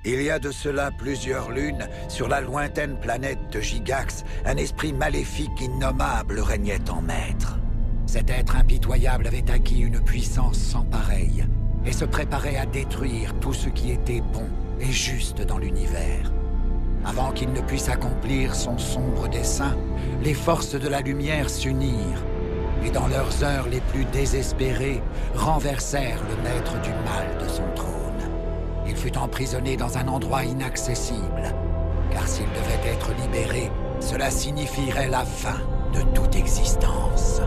Il y a de cela plusieurs lunes, sur la lointaine planète de Gigax, un esprit maléfique innommable régnait en maître. Cet être impitoyable avait acquis une puissance sans pareille, et se préparait à détruire tout ce qui était bon et juste dans l'univers. Avant qu'il ne puisse accomplir son sombre dessein, les forces de la lumière s'unirent, et dans leurs heures les plus désespérées, renversèrent le maître du mal de son trône. Il fut emprisonné dans un endroit inaccessible, car s'il devait être libéré, cela signifierait la fin de toute existence.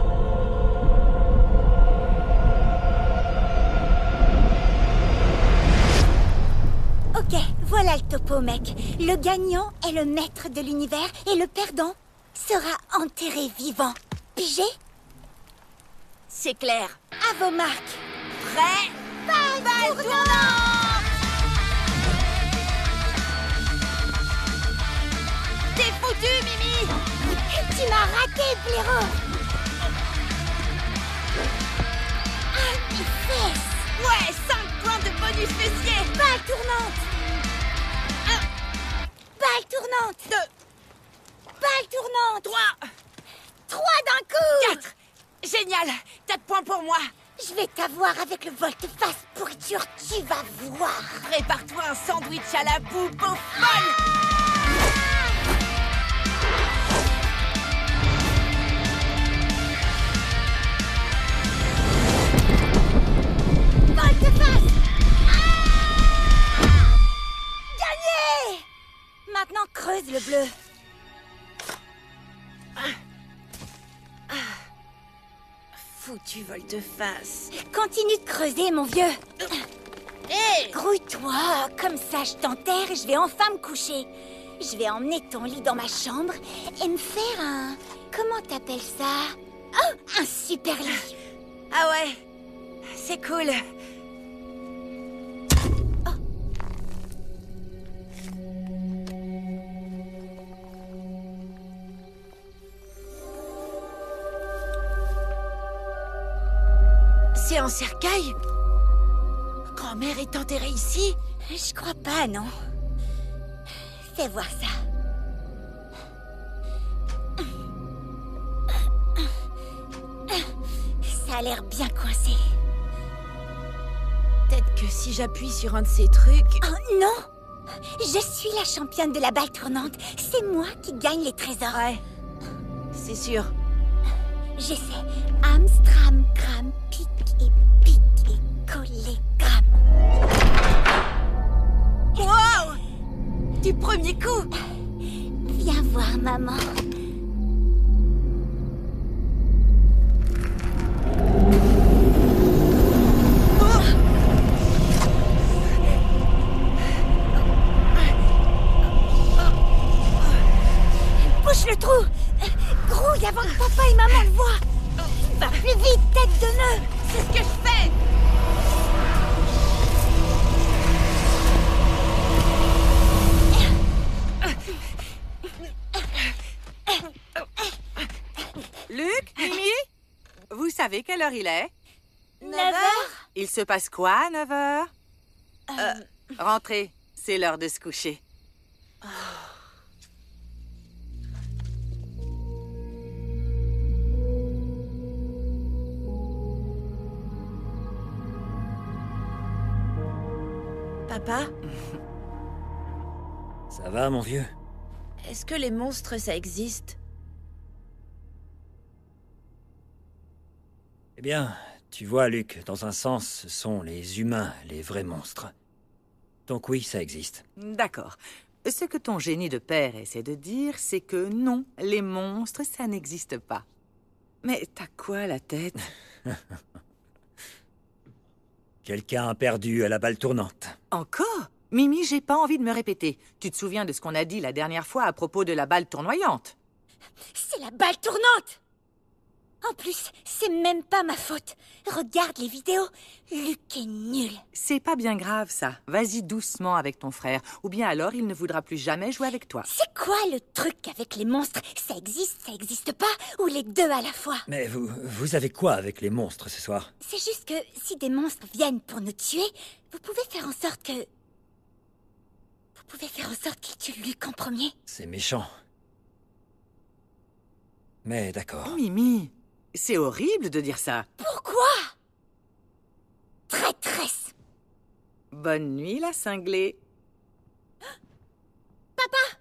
Ok, voilà le topo, mec. Le gagnant est le maître de l'univers et le perdant sera enterré vivant. Pigé? C'est clair. À vos marques. Prêt? Balle tournante! T'es foutu, Mimi! Tu m'as raté, blaireau! Ah, mes fesses! Ouais, 5 points de bonus fessier! Balle tournante! 1, Balle tournante! 2, Balle tournante! 3, 3 d'un coup! 4! Génial! 4 points pour moi! Je vais t'avoir avec le volte-face pourriture, tu vas voir! Prépare-toi un sandwich à la boue, beau folle! Volte-face! Gagné! Maintenant, creuse le bleu. Foutu volte-face. Continue de creuser, mon vieux. Hé! Grouille-toi, comme ça je t'enterre et je vais enfin me coucher. Je vais emmener ton lit dans ma chambre et me faire un... Comment t'appelles ça? Oh, un super lit. Ah ouais, c'est cool. C'est un cercueil? Grand-mère est enterrée ici? Je crois pas, non. Fais voir ça. Ça a l'air bien coincé. Peut-être que si j'appuie sur un de ces trucs... Oh non! Je suis la championne de la balle tournante. C'est moi qui gagne les trésors. Ouais, c'est sûr. J'essaie. Amstram, cram, pique et collé, cram. Wow! Du premier coup! Viens voir, maman. Bouche le trou! Grouille avant que papa et maman le voient! Va plus vite, tête de nœud! C'est ce que je fais! Luc, Mimi, vous savez quelle heure il est? 9 heures? Il se passe quoi à 9 heures? Rentrez, c'est l'heure de se coucher. Papa, Ça va, mon vieux? est-ce que les monstres, ça existe? Eh bien, tu vois, Luc, dans un sens, ce sont les humains, les vrais monstres. Donc oui, ça existe. D'accord. Ce que ton génie de père essaie de dire, c'est que non, les monstres, ça n'existe pas. Mais t'as quoi à la tête? Quelqu'un a perdu à la balle tournante. Encore? Mimi, j'ai pas envie de me répéter. Tu te souviens de ce qu'on a dit la dernière fois à propos de la balle tournoyante? C'est la balle tournante! En plus, c'est même pas ma faute. Regarde les vidéos. Luc est nul. C'est pas bien grave, ça. Vas-y doucement avec ton frère, ou bien alors il ne voudra plus jamais jouer avec toi. C'est quoi le truc avec les monstres? Ça existe pas? Ou les deux à la fois? Mais vous avez quoi avec les monstres ce soir? C'est juste que si des monstres viennent pour nous tuer, vous pouvez faire en sorte que... pouvait faire en sorte qu'il tue Luke en premier. C'est méchant. Mais d'accord. Mimi, c'est horrible de dire ça. Pourquoi? Traîtresse! Bonne nuit, la cinglée. Papa!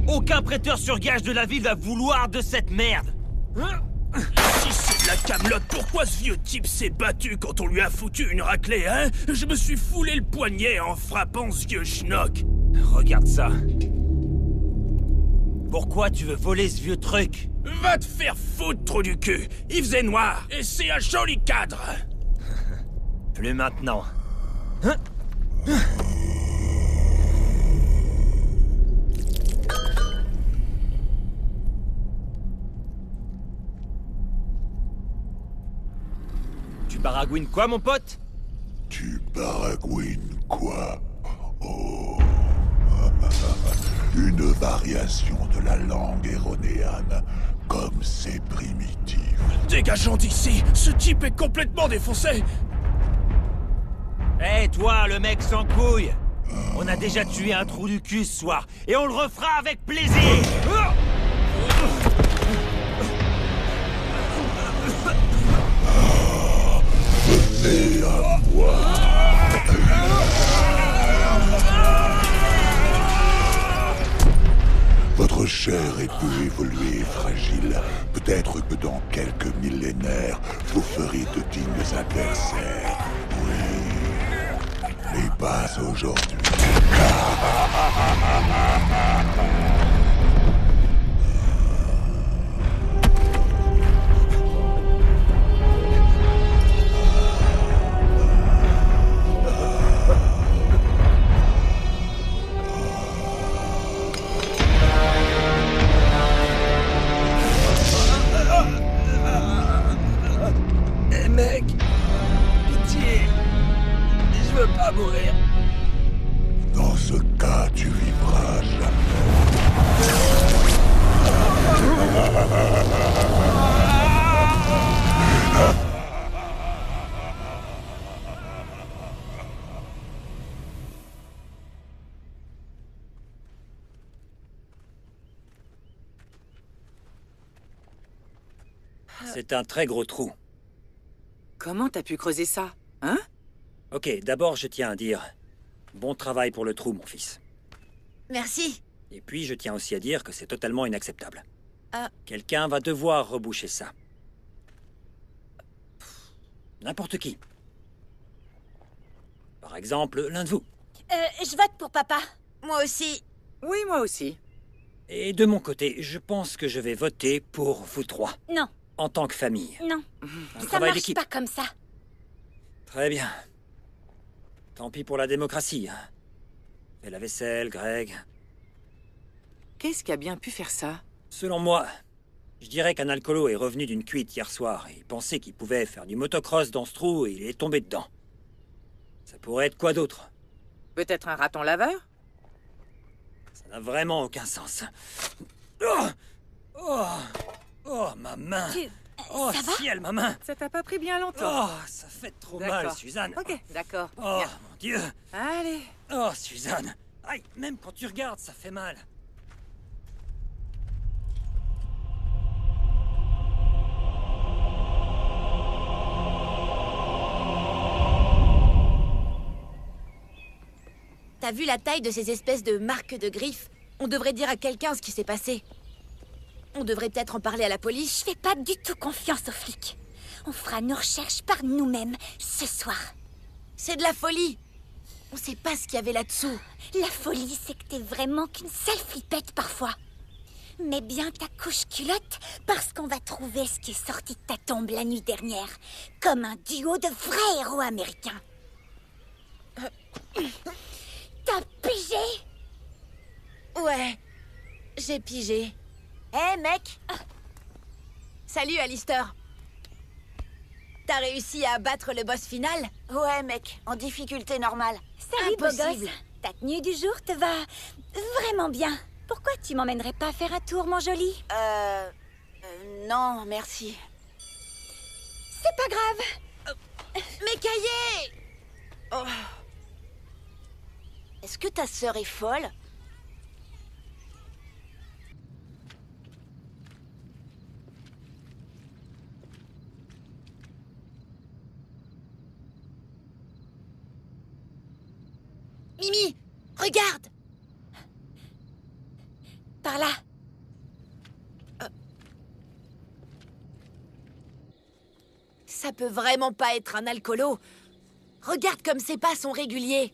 Aucun prêteur sur gage de la ville va vouloir de cette merde. Si c'est de la camelote, pourquoi ce vieux type s'est battu quand on lui a foutu une raclée, hein? Je me suis foulé le poignet en frappant ce vieux schnock. Regarde ça. Pourquoi tu veux voler ce vieux truc? Va te faire foutre, trou du cul. Il faisait noir, et c'est un joli cadre. Plus maintenant. Tu baragouines quoi, mon pote? Tu baragouines quoi? Oh. Une variation de la langue héronéane, comme c'est primitif. Dégageons d'ici. Ce type est complètement défoncé. Hé, toi, le mec sans couille! On a déjà tué un trou du cul ce soir, et on le refera avec plaisir! Venez à moi. Votre chair est peu évoluée et fragile. Peut-être que dans quelques millénaires, vous ferez de dignes adversaires. Oui, mais pas aujourd'hui. Mec, pitié, je veux pas mourir. Dans ce cas, tu vivras jamais. C'est un très gros trou. Comment t'as pu creuser ça? Hein? Ok, d'abord je tiens à dire... Bon travail pour le trou, mon fils. Merci. Et puis je tiens aussi à dire que c'est totalement inacceptable. Ah. Quelqu'un va devoir reboucher ça. N'importe qui. Par exemple, l'un de vous. Je vote pour papa. Moi aussi. Oui, moi aussi. Et de mon côté, je pense que je vais voter pour vous trois. Non, En tant que famille. non. Un Ça travail marche d'équipe. pas comme ça. Très bien. Tant pis pour la démocratie. Hein. Fais la vaisselle, Greg. Qu'est-ce qui a bien pu faire ça? Selon moi, je dirais qu'un alcoolo est revenu d'une cuite hier soir et il pensait qu'il pouvait faire du motocross dans ce trou et il est tombé dedans. Ça pourrait être quoi d'autre? Peut-être un raton laveur? Ça n'a vraiment aucun sens. Oh, oh, oh, ma main. Oh, Ça va? ciel, ma main! Ça t'a pas pris bien longtemps. Oh, ça fait trop D'accord. mal, Suzanne. Ok, d'accord. Oh, Viens. mon Dieu! Allez. Oh, Suzanne! Aïe, même quand tu regardes, ça fait mal. T'as vu la taille de ces espèces de marques de griffes? On devrait dire à quelqu'un ce qui s'est passé. On devrait peut-être en parler à la police. Je fais pas du tout confiance aux flics. On fera nos recherches par nous-mêmes ce soir. C'est de la folie. On sait pas ce qu'il y avait là-dessous. La folie, c'est que t'es vraiment qu'une sale flippette parfois. Mets bien ta couche culotte parce qu'on va trouver ce qui est sorti de ta tombe la nuit dernière. Comme un duo de vrais héros américains. T'as pigé? Ouais, j'ai pigé. Hé, mec! Salut, Alistair. T'as réussi à battre le boss final? Ouais, mec, en difficulté normale. Salut, beau Impossible. gosse. Ta tenue du jour te va vraiment bien. Pourquoi tu m'emmènerais pas faire un tour, mon joli? Non, merci. C'est pas grave. Mes cahiers! Oh. Est-ce que ta sœur est folle? Mimi, regarde! Par là. Ça peut vraiment pas être un alcoolo. Regarde comme ses pas sont réguliers.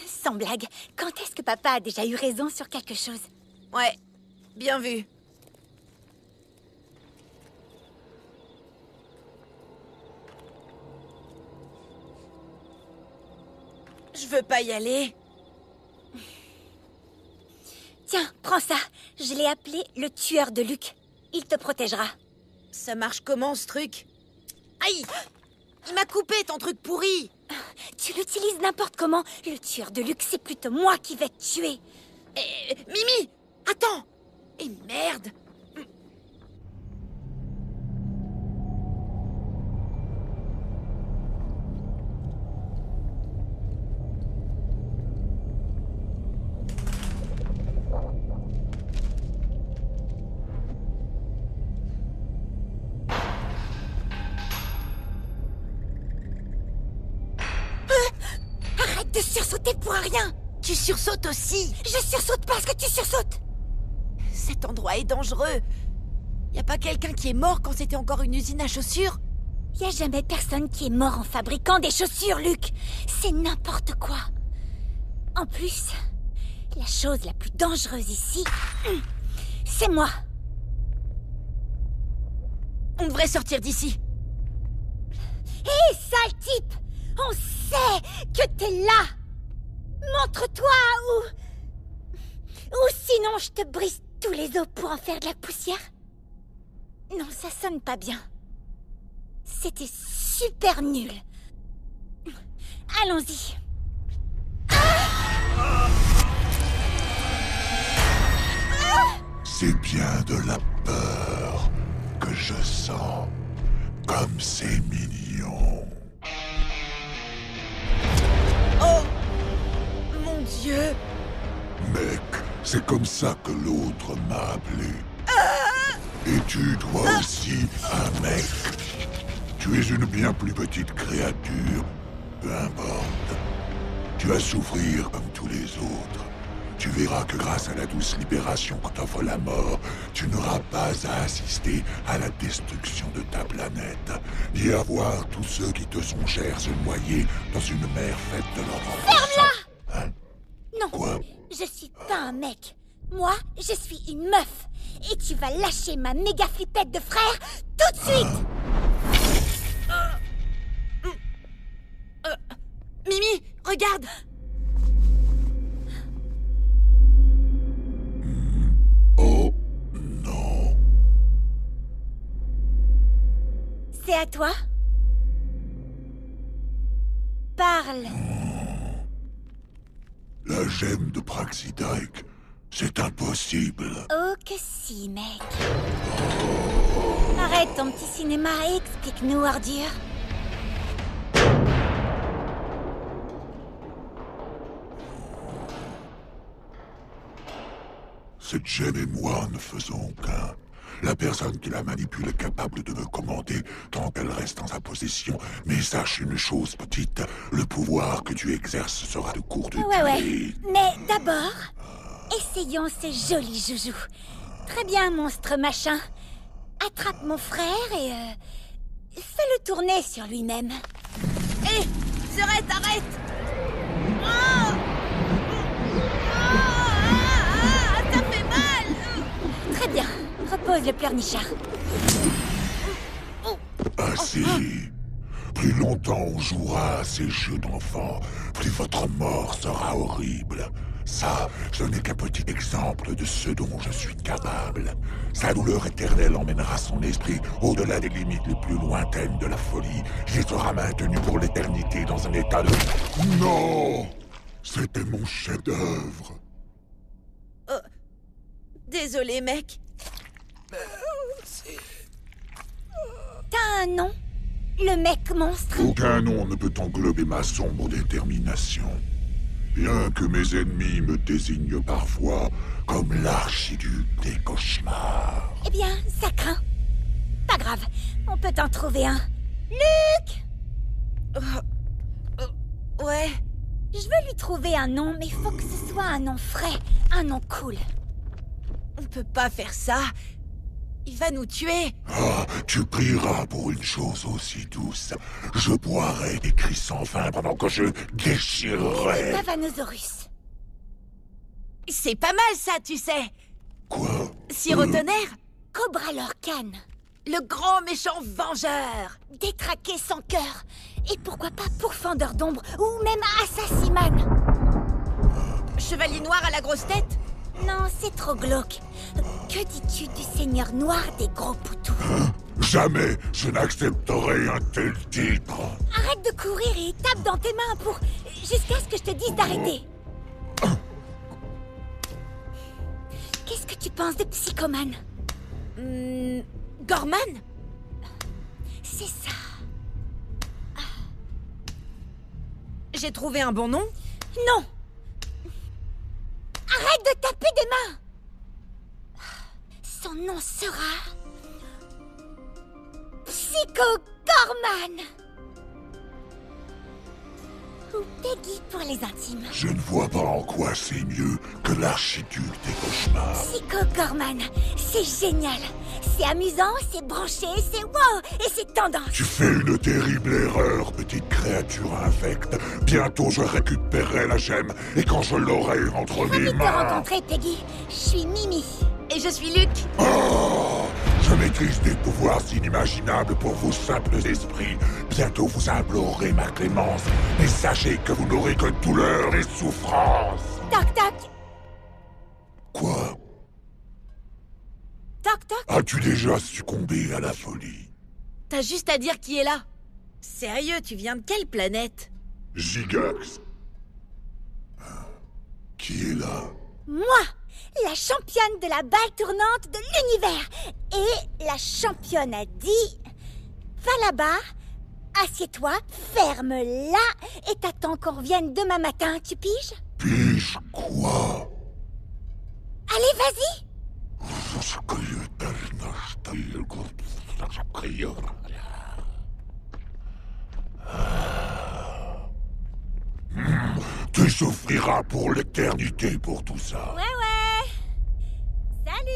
Sans blague, quand est-ce que papa a déjà eu raison sur quelque chose? Ouais, bien vu. Je veux pas y aller. Tiens, prends ça. Je l'ai appelé le tueur de Luc. Il te protégera. Ça marche comment, ce truc? Aïe! Il m'a coupé, ton truc pourri! Tu l'utilises n'importe comment. Le tueur de Luc, c'est plutôt moi qui vais te tuer. Mimi! Attends! Et merde! Arrête de sursauter pour rien. Tu sursautes aussi! Je sursaute parce que tu sursautes. Cet endroit est dangereux. Y a pas quelqu'un qui est mort quand c'était encore une usine à chaussures? Y a jamais personne qui est mort en fabriquant des chaussures, Luc. C'est n'importe quoi. En plus, la chose la plus dangereuse ici, c'est moi. On devrait sortir d'ici. Hé, sale type! On sait que t'es là! Montre-toi ou sinon je te brise tous les os pour en faire de la poussière. Non, ça sonne pas bien. C'était super nul. Allons-y. C'est bien de la peur que je sens. Comme c'est mignon. Oh! Mon Dieu! Mec, c'est comme ça que l'autre m'a appelé. Et tu dois aussi un mec. Tu es une bien plus petite créature. Peu importe. Tu vas souffrir comme tous les autres. Tu verras que grâce à la douce libération que t'offre la mort, tu n'auras pas à assister à la destruction de ta planète, ni à voir tous ceux qui te sont chers se noyer dans une mer faite de leur enfance. Hein? Non, Quoi? je suis pas un mec. Moi, je suis une meuf. Et tu vas lâcher ma méga flippette de frère tout de suite. Mimi, regarde! Oh, non. C'est à toi. Parle. La gemme de Praxidike, C'est impossible. Oh que si, mec. Arrête ton petit cinéma et explique-nous, ordure. Cette gemme et moi ne faisons qu'un. La personne qui la manipule est capable de me commander tant qu'elle reste en sa possession. Mais sache une chose, petite, le pouvoir que tu exerces sera de courte durée. Ouais. Mais d'abord, essayons ce joli joujou. Très bien, monstre machin. Attrape mon frère et fais-le tourner sur lui-même. Hé, Serette, arrête! Ça fait mal! Très bien, repose le pleurnichard. Ainsi, plus longtemps on jouera à ces jeux d'enfants, plus votre mort sera horrible. Ça, ce n'est qu'un petit exemple de ce dont je suis capable. Sa douleur éternelle emmènera son esprit au-delà des limites les plus lointaines de la folie. Il sera maintenu pour l'éternité dans un état de... Non! C'était mon chef-d'œuvre. Désolé, mec. T'as un nom? Le mec monstre? Aucun nom ne peut englober ma sombre détermination. Bien que mes ennemis me désignent parfois comme l'archiduc des cauchemars. Eh bien, ça craint. Pas grave, on peut t'en trouver un. Luc! Ouais. Je veux lui trouver un nom, mais faut que ce soit un nom frais, un nom cool. On peut pas faire ça. Il va nous tuer. Ah, tu prieras pour une chose aussi douce. Je boirai des cris sans fin pendant que je déchirerai. Tavanosaurus. C'est pas mal ça, tu sais. Quoi? Sirotonnerre, Cobra Lorcan. le grand méchant vengeur. Détraquer sans cœur. Et pourquoi pas Pourfendeur d'ombre ou même Assassiman. Chevalier noir à la grosse tête. Non, c'est trop glauque. Que dis-tu du seigneur noir des gros poutous? Jamais je n'accepterai un tel titre. Arrête de courir et tape dans tes mains pour... jusqu'à ce que je te dise d'arrêter. Qu'est-ce que tu penses de Psychoman? Gorman? C'est ça. J'ai trouvé un bon nom? Non! Arrête de taper des mains! Son nom sera... Psycho Gorman! Ou Peggy pour les intimes. Je ne vois pas en quoi c'est mieux que l'archiduc des cauchemars. Psycho Gorman, c'est génial. C'est amusant, c'est branché, c'est wow, et c'est tendance. Tu fais une terrible erreur, petite créature infecte. Bientôt je récupérerai la gemme, et quand je l'aurai entre mes Ravi de te mains... rencontrer, Peggy. Je suis Mimi. Et je suis Luc. Oh, je maîtrise des pouvoirs inimaginables pour vos simples esprits. Bientôt vous implorerez ma clémence, mais sachez que vous n'aurez que douleur et souffrance. Toc toc. Quoi? Toc toc. As-tu déjà succombé à la folie? T'as juste à dire qui est là. Sérieux, tu viens de quelle planète? Gigax. Qui est là? Moi, la championne de la balle tournante de l'univers. Et la championne a dit... Va là-bas, assieds-toi, ferme-la, et t'attends qu'on revienne demain matin, tu piges? Pige quoi? Allez, vas-y. Tu souffriras pour l'éternité pour tout ça. Ouais. Salut.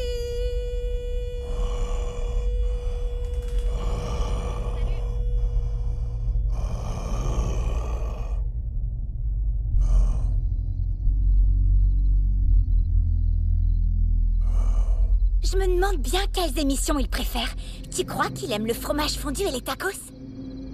Je me demande bien quelles émissions il préfère. Tu crois qu'il aime le fromage fondu et les tacos?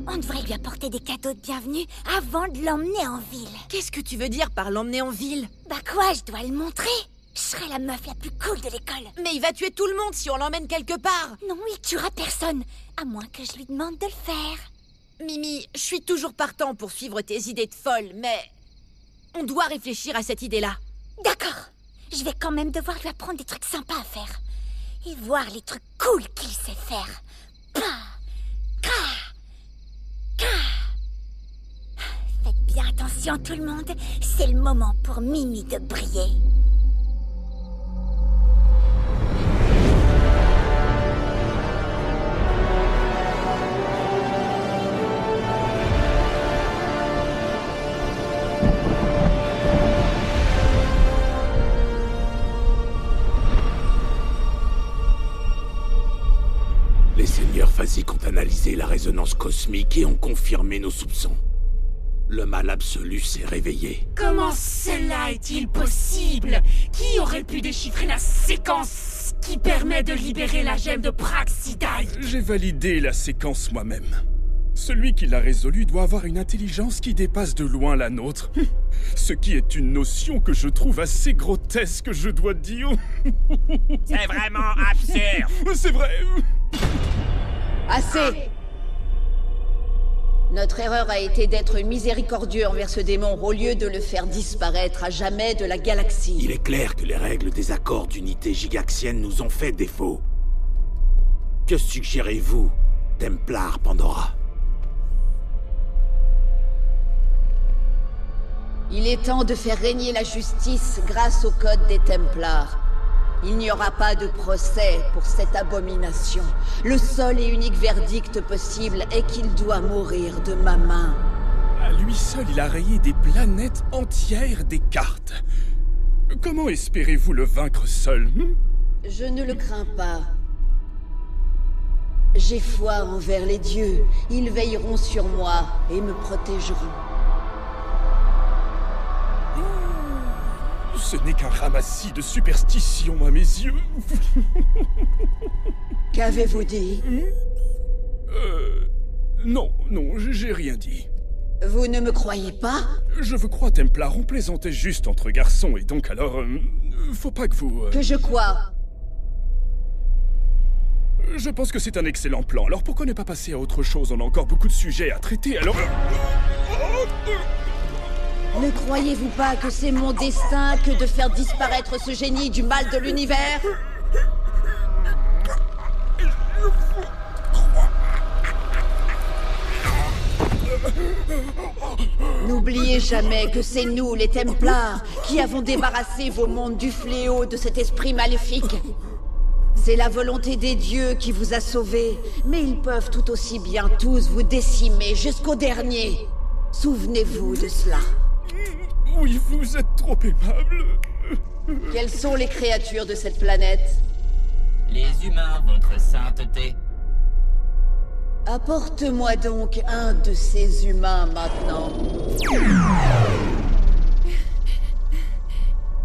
On devrait lui apporter des cadeaux de bienvenue avant de l'emmener en ville. Qu'est-ce que tu veux dire par l'emmener en ville? Bah quoi, je dois le montrer. Je serai la meuf la plus cool de l'école. Mais il va tuer tout le monde si on l'emmène quelque part. Non, il tuera personne, à moins que je lui demande de le faire. Mimi, je suis toujours partant pour suivre tes idées de folle, mais... on doit réfléchir à cette idée-là. D'accord. je vais quand même devoir lui apprendre des trucs sympas à faire. Et voir les trucs cool qu'il sait faire. Faites bien attention tout le monde, c'est le moment pour Mimi de briller. Les seigneurs Phasiques ont analysé la résonance cosmique et ont confirmé nos soupçons. Le mal absolu s'est réveillé. Comment cela est-il possible? Qui aurait pu déchiffrer la séquence qui permet de libérer la gemme de Praxidike? J'ai validé la séquence moi-même. Celui qui l'a résolue doit avoir une intelligence qui dépasse de loin la nôtre. Ce qui est une notion que je trouve assez grotesque, je dois dire. C'est vraiment absurde. C'est vrai. Assez! Notre erreur a été d'être miséricordieux envers ce démon au lieu de le faire disparaître à jamais de la galaxie. Il est clair que les règles des accords d'unité gigaxienne nous ont fait défaut. Que suggérez-vous, Templar Pandora? Il est temps de faire régner la justice grâce au code des Templars. Il n'y aura pas de procès pour cette abomination. Le seul et unique verdict possible est qu'il doit mourir de ma main. À lui seul, il a rayé des planètes entières des cartes. Comment espérez-vous le vaincre seul? Je ne le crains pas. J'ai foi envers les dieux. Ils veilleront sur moi et me protégeront. Ce n'est qu'un ramassis de superstitions à mes yeux. Qu'avez-vous dit? Non, j'ai rien dit. Vous ne me croyez pas? Je vous crois, Templar, on plaisantait juste entre garçons, et donc alors... faut pas que vous... Que je crois? Je pense que c'est un excellent plan, alors pourquoi ne pas passer à autre chose? On a encore beaucoup de sujets à traiter, alors... Ne croyez-vous pas que c'est mon destin que de faire disparaître ce génie du mal de l'univers? N'oubliez jamais que c'est nous, les Templars, qui avons débarrassé vos mondes du fléau de cet esprit maléfique. C'est la volonté des dieux qui vous a sauvés, mais ils peuvent tout aussi bien tous vous décimer jusqu'au dernier. Souvenez-vous de cela. Oui, vous êtes trop aimable. Quelles sont les créatures de cette planète? Les humains, votre sainteté. Apporte-moi donc un de ces humains maintenant.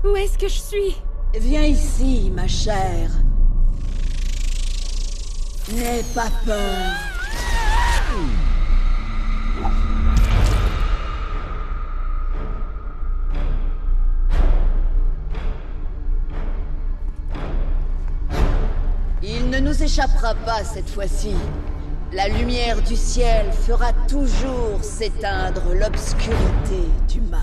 Où est-ce que je suis? Viens ici, ma chère. N'aie pas peur. Il ne nous échappera pas cette fois-ci. La lumière du ciel fera toujours s'éteindre l'obscurité du mal.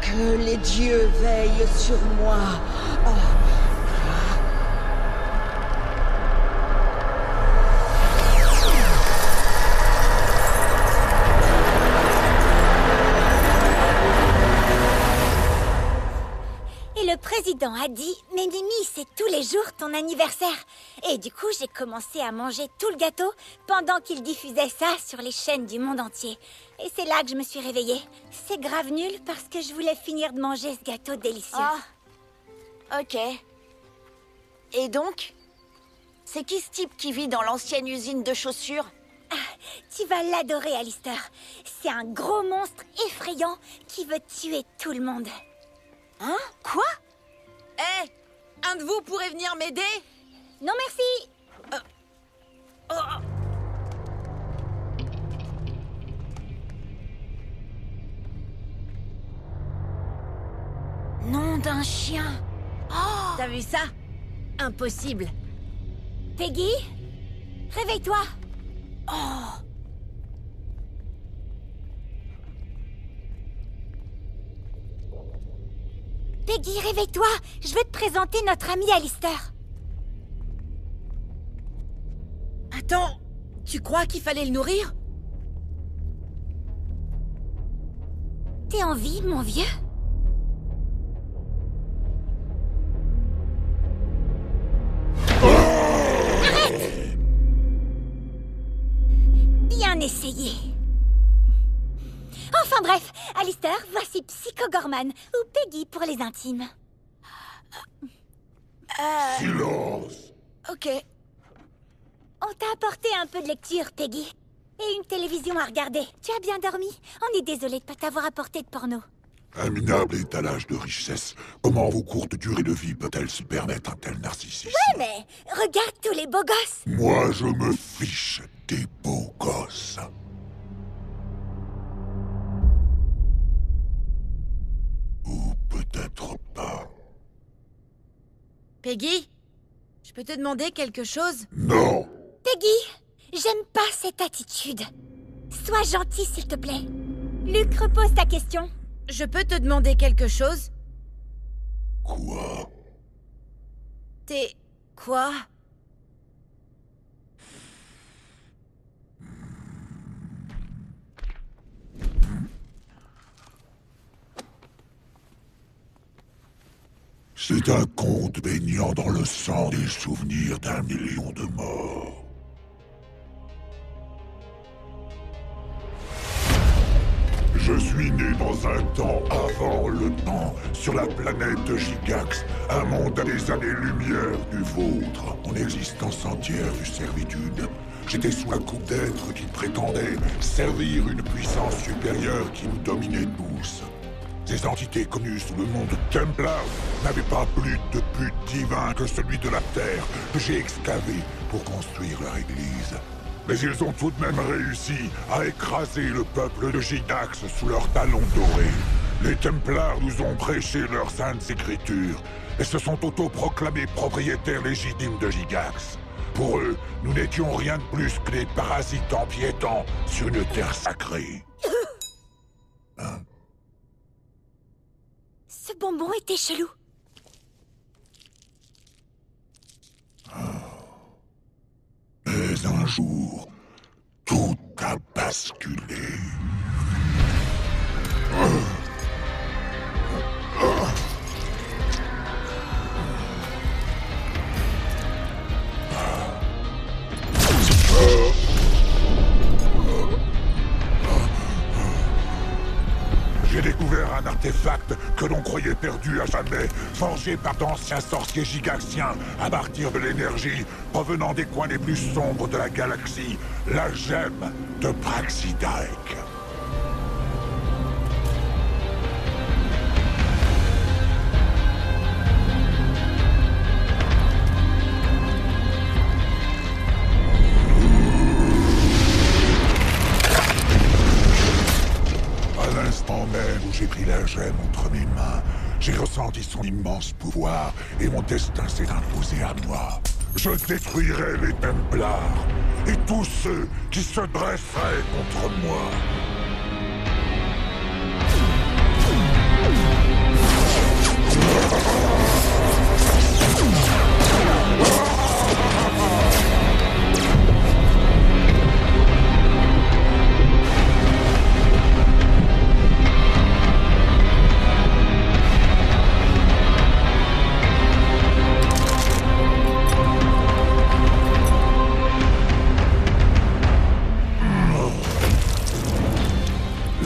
Que les dieux veillent sur moi. Le président a dit, mais Mimi, c'est tous les jours ton anniversaire. Et du coup, j'ai commencé à manger tout le gâteau pendant qu'il diffusait ça sur les chaînes du monde entier. Et c'est là que je me suis réveillée. C'est grave nul parce que je voulais finir de manger ce gâteau délicieux. Ah, ok. Et donc? C'est qui ce type qui vit dans l'ancienne usine de chaussures? Ah, tu vas l'adorer, Alistair. C'est un gros monstre effrayant qui veut tuer tout le monde. Hein? Quoi? Hé! Un de vous pourrait venir m'aider? Non, merci! Nom d'un chien! Oh! T'as vu ça? Impossible. Peggy? Réveille-toi! Oh! Peggy, réveille-toi! Je veux te présenter notre ami Alistair. Attends, tu crois qu'il fallait le nourrir? T'es en vie, mon vieux? Arrête! Bien essayé. Enfin bref, Alistair, voici Psycho Gorman, ou Peggy pour les intimes. Silence! Ok. On t'a apporté un peu de lecture, Peggy. Et une télévision à regarder. Tu as bien dormi? On est désolé de pas t'avoir apporté de porno. Un minable étalage de richesse. Comment vos courtes durées de vie peut-elle se permettre un tel narcissisme? Ouais, mais regarde tous les beaux gosses. Moi, je me fiche des beaux gosses. Ou peut-être pas. Peggy, je peux te demander quelque chose? Non! Peggy, j'aime pas cette attitude. Sois gentil, s'il te plaît. Luc, repose ta question. Je peux te demander quelque chose? Quoi? T'es... quoi? C'est un conte baignant dans le sang des souvenirs d'1 million de morts. Je suis né dans un temps avant le temps, sur la planète de Gigax, un monde à des années-lumière du vôtre. Mon existence entière fut servitude. J'étais sous la coupe d'êtres qui prétendaient servir une puissance supérieure qui nous dominait tous. Ces entités connues sous le nom de Templar n'avaient pas plus de but divin que celui de la Terre que j'ai excavé pour construire leur église. Mais ils ont tout de même réussi à écraser le peuple de Gigax sous leurs talons dorés. Les Templars nous ont prêché leurs saintes écritures et se sont autoproclamés propriétaires légitimes de Gigax. Pour eux, nous n'étions rien de plus que des parasites empiétants sur une terre sacrée. Hein? Ce bonbon était chelou. Mais un jour, tout a basculé. J'ai découvert un artefact que l'on croyait perdu à jamais, forgé par d'anciens sorciers gigaxiens à partir de l'énergie provenant des coins les plus sombres de la galaxie, la gemme de Praxidike. J'ai pris la gemme entre mes mains, j'ai ressenti son immense pouvoir et mon destin s'est imposé à moi. Je détruirai les Templars et tous ceux qui se dresseraient contre moi.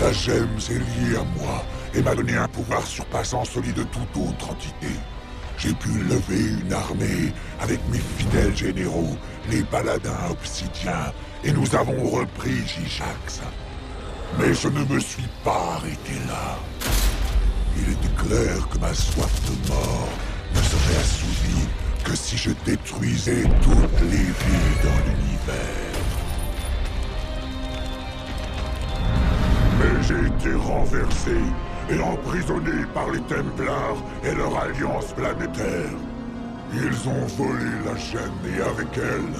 La gemme s'est liée à moi et m'a donné un pouvoir surpassant celui de toute autre entité. J'ai pu lever une armée avec mes fidèles généraux, les paladins obsidiens, et nous avons repris Gigax. Mais je ne me suis pas arrêté là. Il était clair que ma soif de mort ne serait assouvie que si je détruisais toutes les villes dans l'univers. Mais j'ai été renversé et emprisonné par les Templars et leur alliance planétaire. Ils ont volé la gemme et avec elle,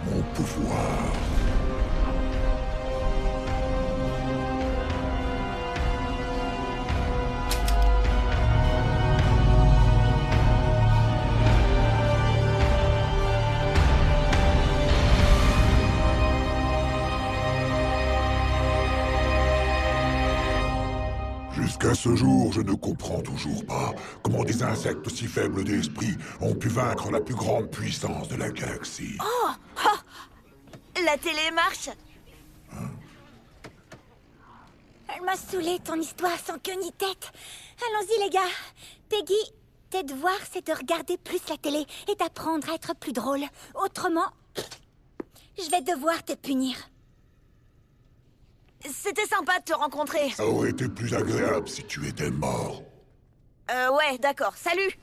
mon pouvoir. Jusqu'à ce jour, je ne comprends toujours pas comment des insectes aussi faibles d'esprit ont pu vaincre la plus grande puissance de la galaxie. Oh, oh, la télé marche. Elle m'a saoulé ton histoire sans queue ni tête. Allons-y les gars. Peggy, tes devoirs c'est de regarder plus la télé et d'apprendre à être plus drôle. Autrement, je vais devoir te punir. C'était sympa de te rencontrer. Ça aurait été plus agréable si tu étais mort. Ouais, d'accord. Salut.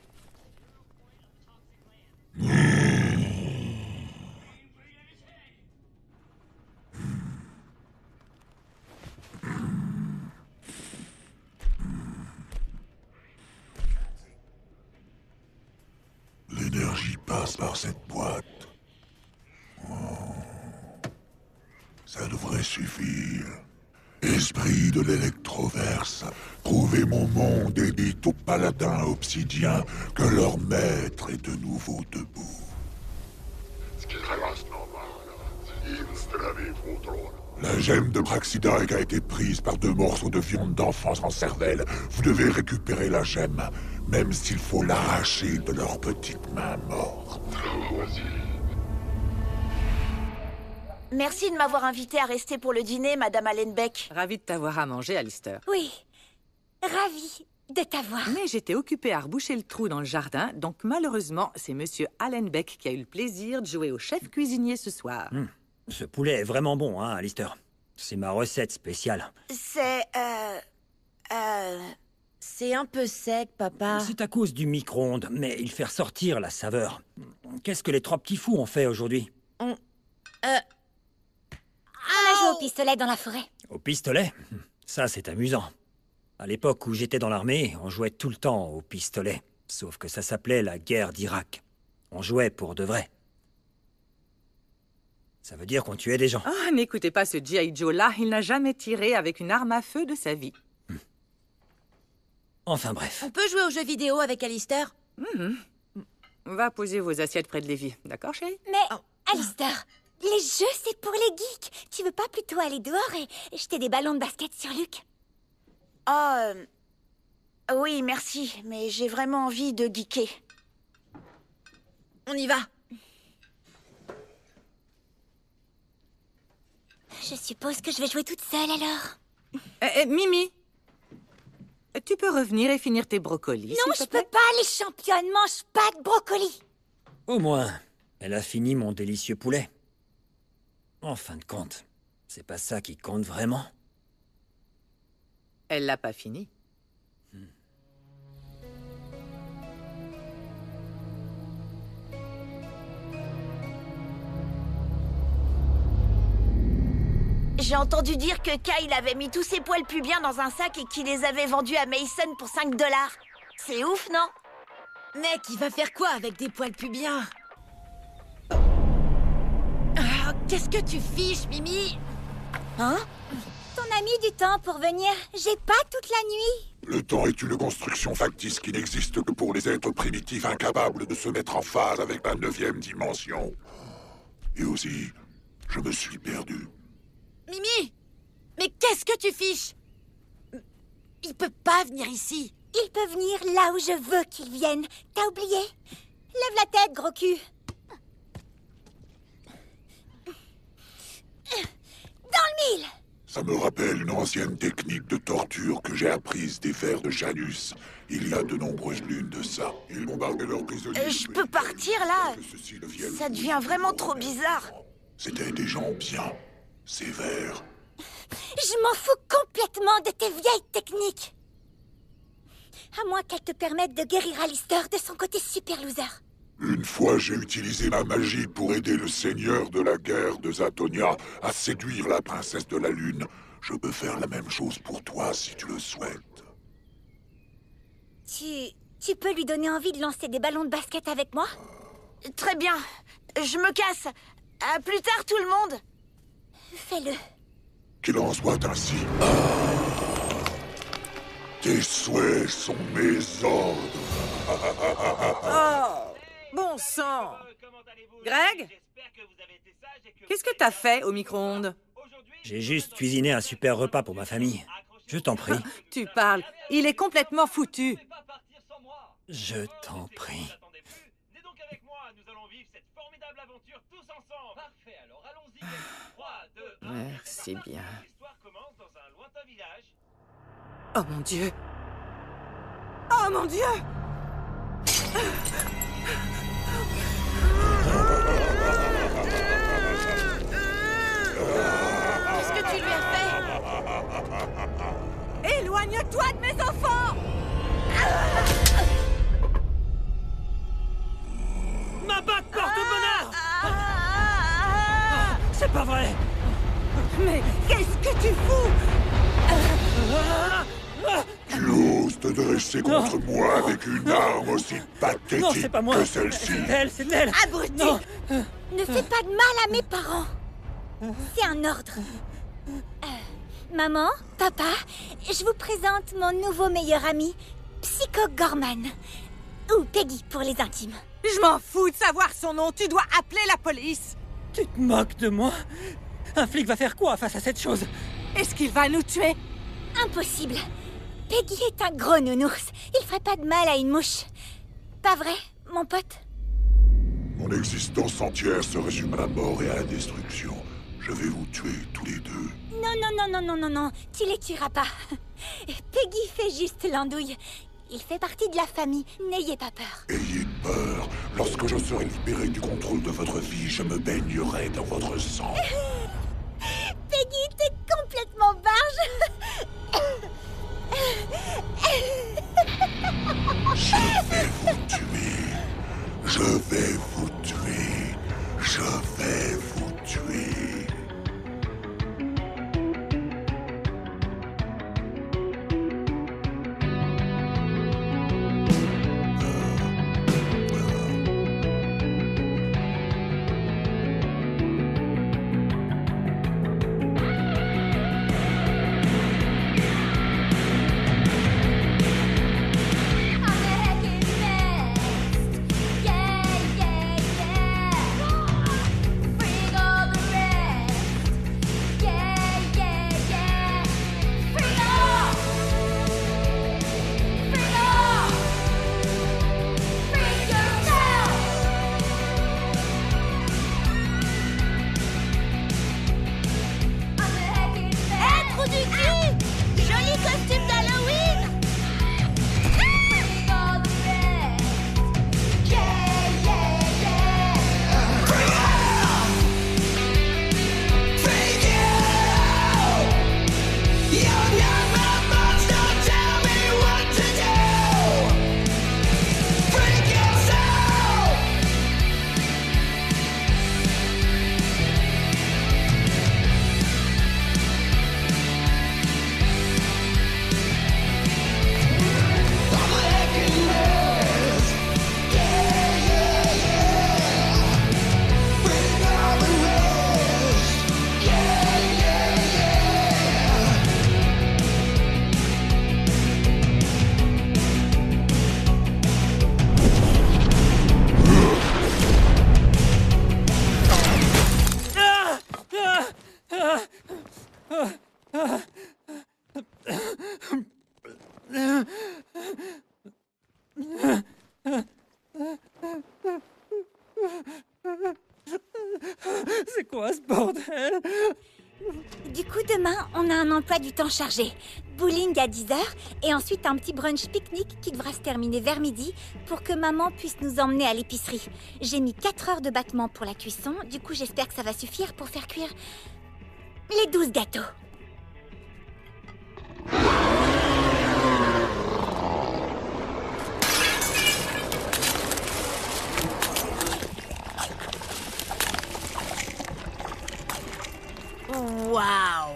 L'énergie passe par cette boîte. Oh. Ça devrait suffire. Esprit de l'électroverse, trouvez mon monde et dites aux paladins obsidiens que leur maître est de nouveau debout. La gemme de Praxidae a été prise par 2 morceaux de viande d'enfants sans cervelle. Vous devez récupérer la gemme, même s'il faut l'arracher de leurs petites mains mortes. Merci de m'avoir invité à rester pour le dîner, Madame Allenbeck. Ravi de t'avoir à manger, Alistair. Oui, ravi de t'avoir. Mais j'étais occupée à reboucher le trou dans le jardin, donc malheureusement, c'est Monsieur Allenbeck qui a eu le plaisir de jouer au chef cuisinier ce soir. Ce poulet est vraiment bon, hein, Alistair. C'est ma recette spéciale. C'est... C'est un peu sec, papa. C'est à cause du micro-ondes, mais il fait ressortir la saveur. Qu'est-ce que les 3 petits fous ont fait aujourd'hui? On a joué au pistolet dans la forêt. Au pistolet? Ça, c'est amusant. À l'époque où j'étais dans l'armée, on jouait tout le temps au pistolet. Sauf que ça s'appelait la guerre d'Irak. On jouait pour de vrai. Ça veut dire qu'on tuait des gens. Ah, n'écoutez pas ce G.I. Joe-là, il n'a jamais tiré avec une arme à feu de sa vie. Enfin bref. On peut jouer aux jeux vidéo avec Alistair? Va poser vos assiettes près de Lévi, d'accord, chérie? Mais, Alistair, les jeux, c'est pour les geeks. Tu veux pas plutôt aller dehors et jeter des ballons de basket sur Luc? Oh, oui, merci, mais j'ai vraiment envie de geeker. On y va. Je suppose que je vais jouer toute seule, alors. Mimi, tu peux revenir et finir tes brocolis, Non, je peux pas, les championnes mangent pas de brocoli. Au moins, elle a fini mon délicieux poulet. En fin de compte, c'est pas ça qui compte vraiment. Elle l'a pas fini. J'ai entendu dire que Kyle avait mis tous ses poils pubiens dans un sac et qu'il les avait vendus à Mason pour 5 $. C'est ouf, non? Mec, il va faire quoi avec des poils pubiens? Qu'est-ce que tu fiches, Mimi? Hein? Ton ami du temps pour venir. J'ai pas toute la nuit. Le temps est une construction factice qui n'existe que pour les êtres primitifs incapables de se mettre en phase avec la 9e dimension. Et aussi, je me suis perdu. Mimi! Mais qu'est-ce que tu fiches? Il peut pas venir ici. Il peut venir là où je veux qu'il vienne. T'as oublié? Lève la tête, gros cul. Dans le mille! Ça me rappelle une ancienne technique de torture que j'ai apprise des vers de Janus. Il y a de nombreuses lunes de ça. Ils bombardaient leurs prisonniers. Je peux partir, là? Ça devient vraiment trop bizarre. C'étaient des gens bien sévères. Je m'en fous complètement de tes vieilles techniques. À moins qu'elles te permettent de guérir Alistair de son côté super loser. Une fois, j'ai utilisé ma magie pour aider le seigneur de la guerre de Zatonia à séduire la princesse de la Lune. Je peux faire la même chose pour toi si tu le souhaites. Tu Tu peux lui donner envie de lancer des ballons de basket avec moi? Très bien. Je me casse. À plus tard, tout le monde. Fais-le. Qu'il en soit ainsi. Tes souhaits sont mes ordres. Oh, bon sang. Greg? Qu'est-ce que t'as fait au micro-ondes? J'ai juste cuisiné un super repas pour ma famille. Je t'en prie. Tu parles. Il est complètement foutu. Je t'en prie. Merci bien. Oh mon Dieu! Oh mon Dieu! Qu'est-ce que tu lui as fait? Éloigne-toi de mes enfants! Ma batte porte-bonheur! C'est pas vrai! Mais qu'est-ce que tu fous? Tu oses te dresser contre moi avec une arme aussi pathétique Non, c'est pas moi. que celle-ci. C'est elle! Abruti! Non. Ne fais pas de mal à mes parents. C'est un ordre. Maman, papa, je vous présente mon nouveau meilleur ami, Psycho Gorman. Ou Peggy pour les intimes. Je m'en fous de savoir son nom. Tu dois appeler la police. Tu te moques de moi? Un flic va faire quoi face à cette chose? Est-ce qu'il va nous tuer? Impossible. Peggy est un gros nounours. Il ferait pas de mal à une mouche. Pas vrai, mon pote? Mon existence entière se résume à la mort et à la destruction. Je vais vous tuer tous les deux. Non, tu les tueras pas. Peggy fait juste l'andouille. Il fait partie de la famille, n'ayez pas peur. Ayez peur. Lorsque je serai libéré du contrôle de votre vie, je me baignerai dans votre sang. Peggy, t'es complètement barge. Je vais vous tuer. Je vais vous tuer. Je vais vous tuer. C'est quoi ce bordel? Du coup, demain, on a un emploi du temps chargé. Bowling à 10h et ensuite un petit brunch pique-nique qui devra se terminer vers midi pour que maman puisse nous emmener à l'épicerie. J'ai mis 4 heures de battement pour la cuisson, du coup j'espère que ça va suffire pour faire cuire les 12 gâteaux. Waouh!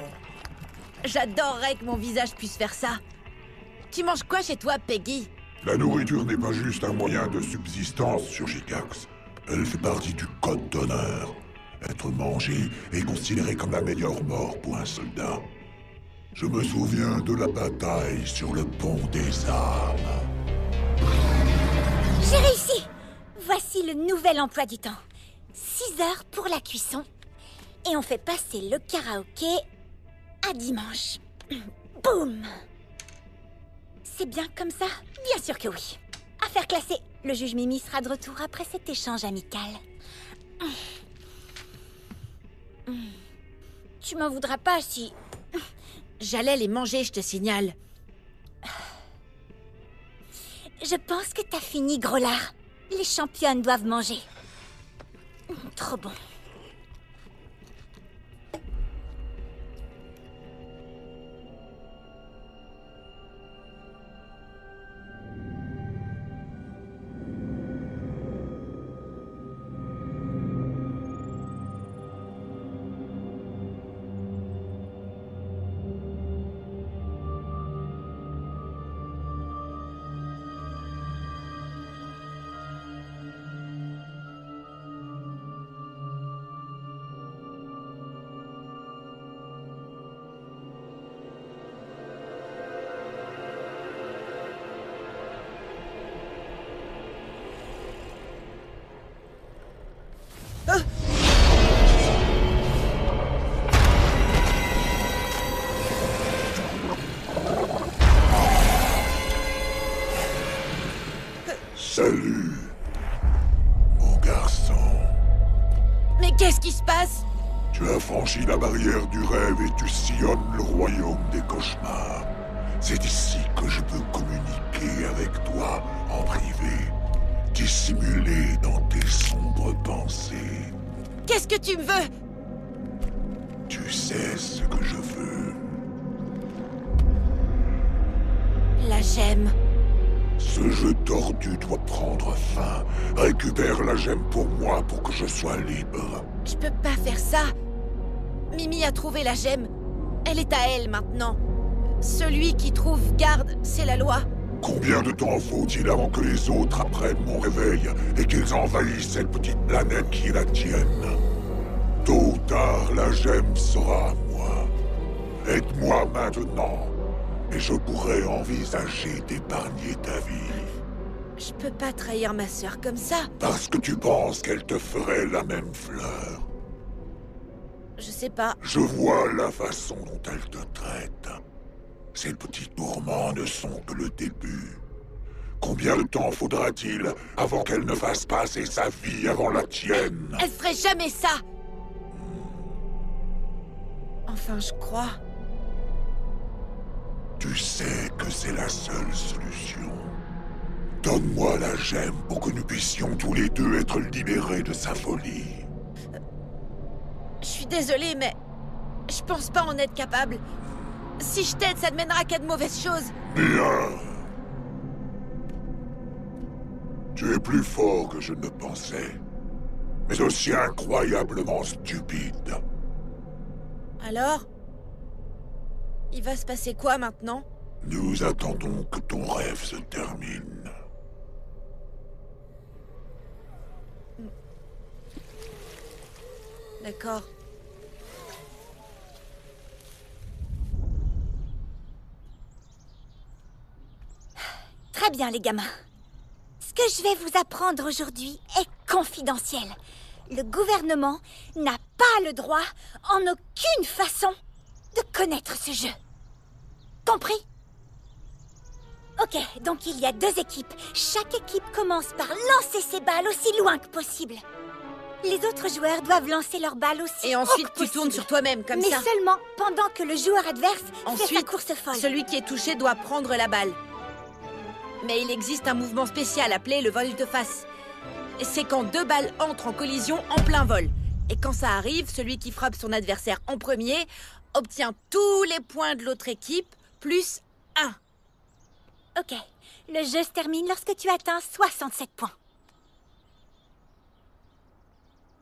J'adorerais que mon visage puisse faire ça. Tu manges quoi chez toi, Peggy? La nourriture n'est pas juste un moyen de subsistance sur Gigax. Elle fait partie du code d'honneur. Être mangé est considéré comme la meilleure mort pour un soldat. Je me souviens de la bataille sur le pont des armes. J'ai réussi! Voici le nouvel emploi du temps. 6 heures pour la cuisson. Et on fait passer le karaoké à dimanche. Boum! C'est bien comme ça? Bien sûr que oui. Affaire classée. Le juge Mimi sera de retour après cet échange amical. Tu m'en voudras pas si... J'allais les manger, je te signale. Je pense que t'as fini, gros lard. Les championnes doivent manger. Trop bon. Salut, mon garçon. Mais qu'est-ce qui se passe? Tu as franchi la barrière du rêve et tu sillonnes le royaume des cauchemars. C'est ici que je peux communiquer avec toi en privé, dissimulé dans tes sombres pensées. Qu'est-ce que tu me veux? Tu sais ce que je veux. La gemme. Ce jeu tordu doit prendre fin. Récupère la gemme pour moi pour que je sois libre. Je peux pas faire ça. Mimi a trouvé la gemme. Elle est à elle maintenant. Celui qui trouve garde, c'est la loi. Combien de temps faut-il avant que les autres apprennent mon réveil et qu'ils envahissent cette petite planète qui est la tienne? Tôt ou tard, la gemme sera à moi. Aide-moi maintenant. Et je pourrais envisager d'épargner ta vie. Je peux pas trahir ma sœur comme ça. Parce que tu penses qu'elle te ferait la même fleur. Je sais pas. Je vois la façon dont elle te traite. Ces petits tourments ne sont que le début. Combien de temps faudra-t-il avant qu'elle ne fasse passer sa vie avant la tienne? Elle ferait jamais ça. Enfin, je crois. Tu sais que c'est la seule solution. Donne-moi la gemme pour que nous puissions tous les deux être libérés de sa folie. Je suis désolée, mais je pense pas en être capable. Si je t'aide, ça ne mènera qu'à de mauvaises choses. Bien. Tu es plus fort que je ne pensais, mais aussi incroyablement stupide. Alors? Il va se passer quoi maintenant? Nous attendons que ton rêve se termine. D'accord. Très bien, les gamins. Ce que je vais vous apprendre aujourd'hui est confidentiel. Le gouvernement n'a pas le droit, en aucune façon, de connaître ce jeu. Compris? Ok, donc il y a 2 équipes. Chaque équipe commence par lancer ses balles aussi loin que possible. Les autres joueurs doivent lancer leurs balles aussi Et ensuite, haut que tu possible. tournes sur toi-même, comme Mais ça. Mais seulement pendant que le joueur adverse fait sa course folle. Celui qui est touché doit prendre la balle. Mais il existe un mouvement spécial appelé le volte-face. C'est quand 2 balles entrent en collision en plein vol. Et quand ça arrive, celui qui frappe son adversaire en premier obtient tous les points de l'autre équipe, plus 1. Ok, le jeu se termine lorsque tu atteins 67 points.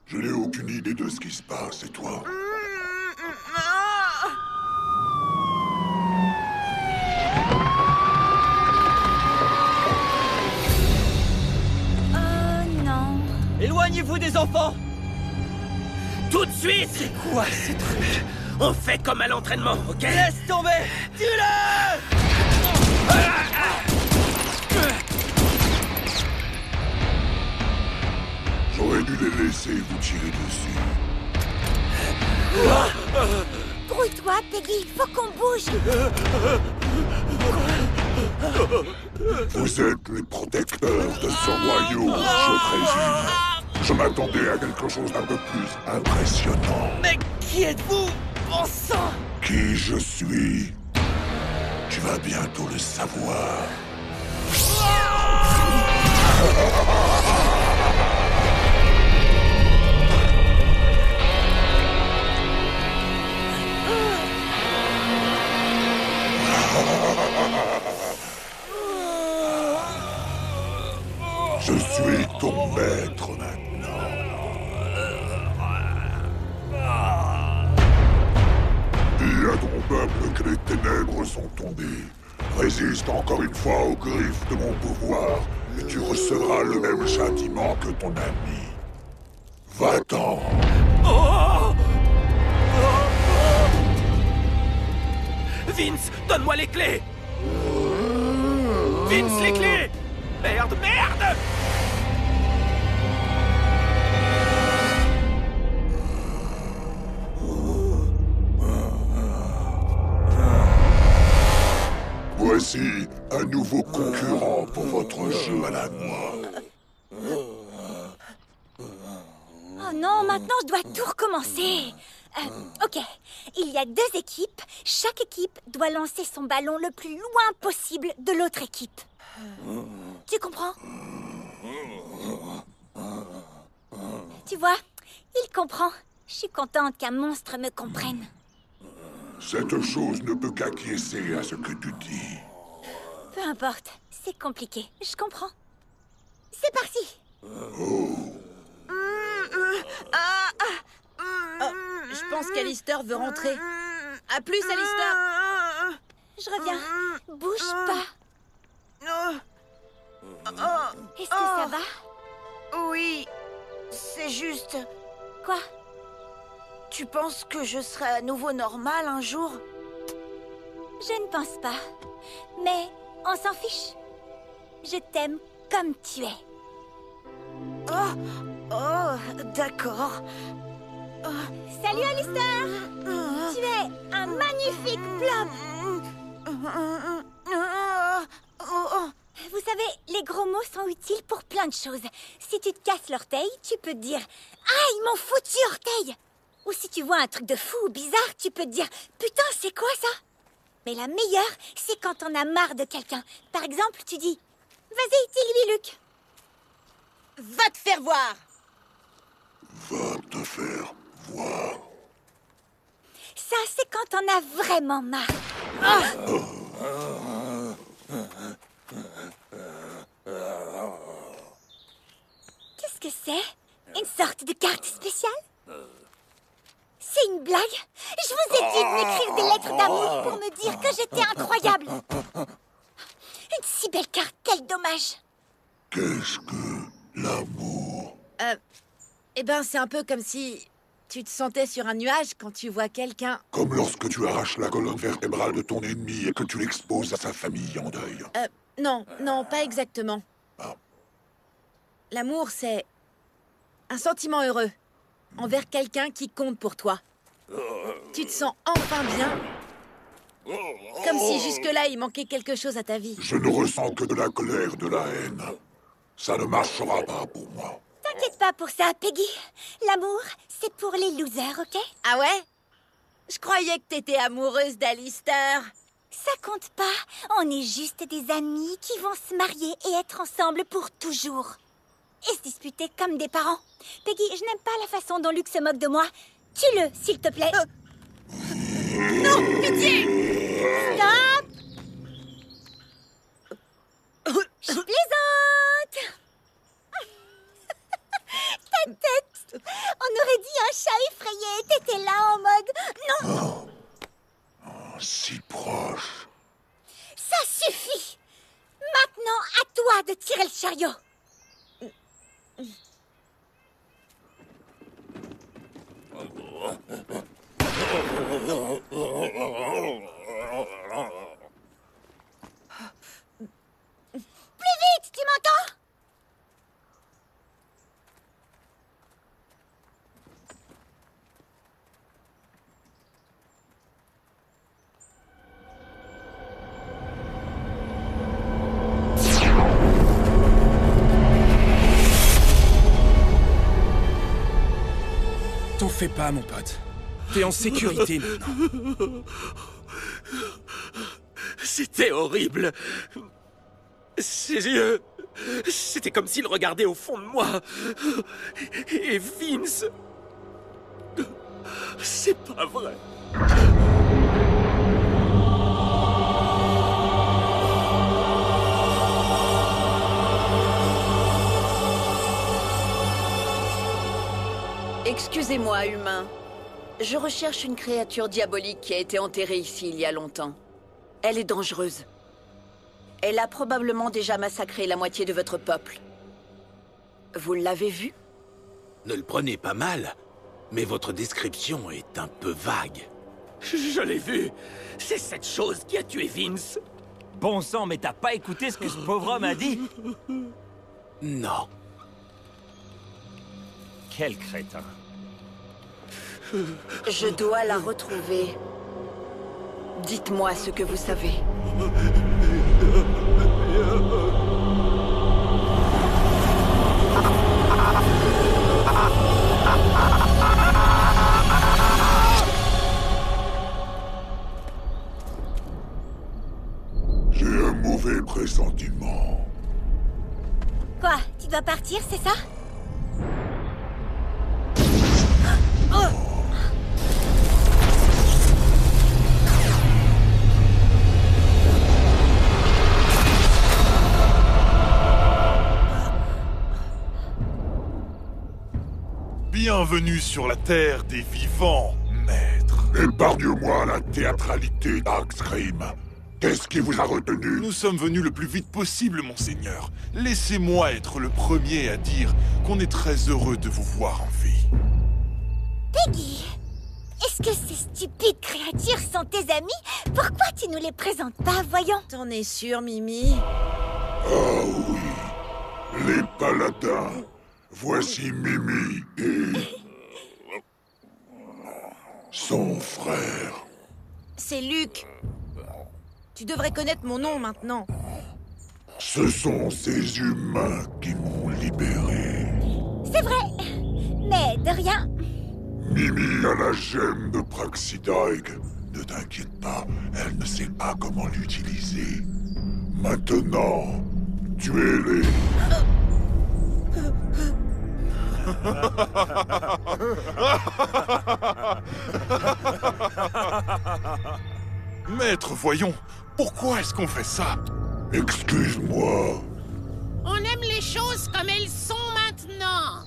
Je n'ai aucune idée de ce qui se passe, et toi? Occupez-vous des enfants! Tout de suite! C'est quoi ce truc? On fait comme à l'entraînement, ok? Laisse tomber! Tue-le! J'aurais dû les laisser vous tirer dessus. Grouille-toi, Peggy, faut qu'on bouge. Vous êtes les protecteurs de ce royaume, je présume. Je m'attendais à quelque chose d'un peu plus impressionnant. Mais qui êtes-vous, bon sang? Qui je suis? Tu vas bientôt le savoir. Je suis ton maître maintenant. Dis à ton peuple que les ténèbres sont tombées. Résiste encore une fois aux griffes de mon pouvoir, et tu recevras le même châtiment que ton ami. Va-t'en. Vince, donne-moi les clés! Vince, les clés! Merde, merde! Voici un nouveau concurrent pour votre jeu à la noix. Oh non, maintenant je dois tout recommencer. Ok, il y a 2 équipes. Chaque équipe doit lancer son ballon le plus loin possible de l'autre équipe. Tu comprends? Tu vois, il comprend. Je suis contente qu'un monstre me comprenne. Cette chose ne peut qu'acquiescer à ce que tu dis. Peu importe, c'est compliqué, je comprends. C'est parti. Je pense qu'Alistair veut rentrer. À plus, Alistair! Je reviens. Bouge pas. Est-ce que ça va? Oui, c'est juste... Quoi? Tu penses que je serai à nouveau normal un jour? Je ne pense pas. Mais on s'en fiche. Je t'aime comme tu es. Oh, d'accord. Salut, Alistair! Tu es un magnifique blob! Vous savez, les gros mots sont utiles pour plein de choses. Si tu te casses l'orteil, tu peux te dire « Aïe, mon foutu orteil !» Ou si tu vois un truc de fou ou bizarre, tu peux te dire « Putain, c'est quoi ça ?» Mais la meilleure, c'est quand on a marre de quelqu'un. Par exemple, tu dis « Vas-y, dis-lui, Luc !» Va te faire voir! Va te faire voir. Ça, c'est quand on a vraiment marre. Qu'est-ce que c'est? Une sorte de carte spéciale? C'est une blague? Je vous ai dit de m'écrire des lettres d'amour pour me dire que j'étais incroyable. Une si belle carte, quel dommage. Qu'est-ce que l'amour? Eh ben, c'est un peu comme si tu te sentais sur un nuage quand tu vois quelqu'un. Comme lorsque tu arraches la colonne vertébrale de ton ennemi et que tu l'exposes à sa famille en deuil. Non, non, pas exactement. L'amour, c'est un sentiment heureux envers quelqu'un qui compte pour toi. Tu te sens enfin bien, comme si jusque-là il manquait quelque chose à ta vie. Je ne ressens que de la colère, de la haine. Ça ne marchera pas pour moi. T'inquiète pas pour ça, Peggy. L'amour, c'est pour les losers, ok? Ah ouais? Je croyais que t'étais amoureuse d'Alistair. Ça compte pas. On est juste des amis qui vont se marier et être ensemble pour toujours. Et se disputer comme des parents. Peggy, je n'aime pas la façon dont Luc se moque de moi. Tue-le, s'il te plaît. Non, pitié! Stop! Je plaisante! Ta tête! On aurait dit un chat effrayé. T'étais là en mode... Non! Si proche. Ça suffit! Maintenant, à toi de tirer le chariot! Plus vite, tu m'entends? T'en fais pas, mon pote. T'es en sécurité maintenant. C'était horrible. Ses yeux... C'était comme s'il regardait au fond de moi. Et Vince... C'est pas vrai. Excusez-moi, humain. Je recherche une créature diabolique qui a été enterrée ici il y a longtemps. Elle est dangereuse. Elle a probablement déjà massacré la moitié de votre peuple. Vous l'avez vue? Ne le prenez pas mal, mais votre description est un peu vague. Je l'ai vue. C'est cette chose qui a tué Vince. Bon sang, mais t'as pas écouté ce que ce pauvre homme a dit? Non. Quel crétin. Je dois la retrouver. Dites-moi ce que vous savez. J'ai un mauvais pressentiment. Quoi? Tu dois partir, c'est ça? Bienvenue sur la terre des vivants, maître. Épargne-moi la théâtralité, Darkstream. Qu'est-ce qui vous a retenu? Nous sommes venus le plus vite possible, monseigneur. Laissez-moi être le premier à dire qu'on est très heureux de vous voir en vie. Peggy, est-ce que ces stupides créatures sont tes amis? Pourquoi tu nous les présentes pas, voyons? T'en es sûr, Mimi? Ah oui, les paladins. Voici Mimi et... son frère. C'est Luc. Tu devrais connaître mon nom maintenant. Ce sont ces humains qui m'ont libéré. C'est vrai, mais de rien. Mimi a la gemme de Praxidaig. Ne t'inquiète pas, elle ne sait pas comment l'utiliser. Maintenant, tuez-les. Maître, voyons, pourquoi est-ce qu'on fait ça? Excuse-moi. On aime les choses comme elles sont maintenant.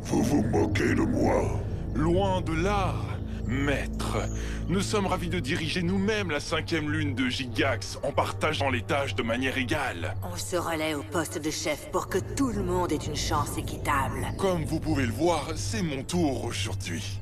Vous vous moquez de moi? Loin de là, maître. Nous sommes ravis de diriger nous-mêmes la 5e lune de Gigax en partageant les tâches de manière égale. On se relaie au poste de chef pour que tout le monde ait une chance équitable. Comme vous pouvez le voir, c'est mon tour aujourd'hui.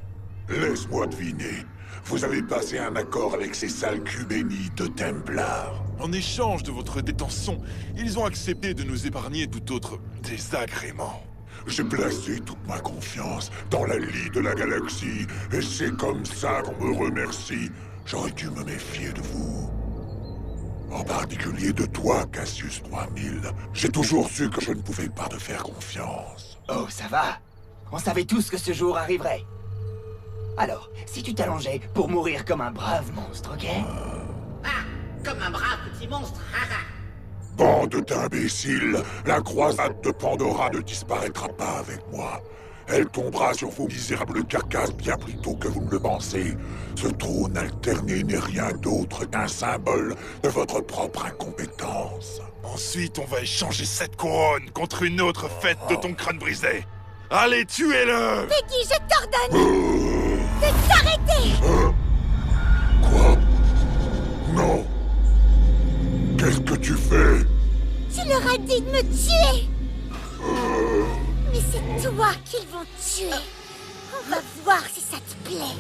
Laisse-moi deviner. Vous avez passé un accord avec ces sales culs bénis de Templars. En échange de votre détention, ils ont accepté de nous épargner tout autre désagrément. J'ai placé toute ma confiance dans la lie de la galaxie, et c'est comme ça qu'on me remercie. J'aurais dû me méfier de vous. En particulier de toi, Cassius 3000. J'ai toujours su que je ne pouvais pas te faire confiance. Oh, ça va. On savait tous que ce jour arriverait. Alors, si tu t'allongeais pour mourir comme un brave monstre, ok? Ah, comme un brave petit monstre, haha. Bande d'imbéciles, la croisade de Pandora ne disparaîtra pas avec moi. Elle tombera sur vos misérables carcasses bien plus tôt que vous ne le pensez. Ce trône alterné n'est rien d'autre qu'un symbole de votre propre incompétence. Ensuite, on va échanger cette couronne contre une autre fête de ton crâne brisé. Allez, tuez-le! Peggy, je t'ordonne de t'arrêter! Quoi? Non. Qu'est-ce que tu fais? Tu leur as dit de me tuer! Mais c'est toi qu'ils vont tuer. On va voir si ça te plaît.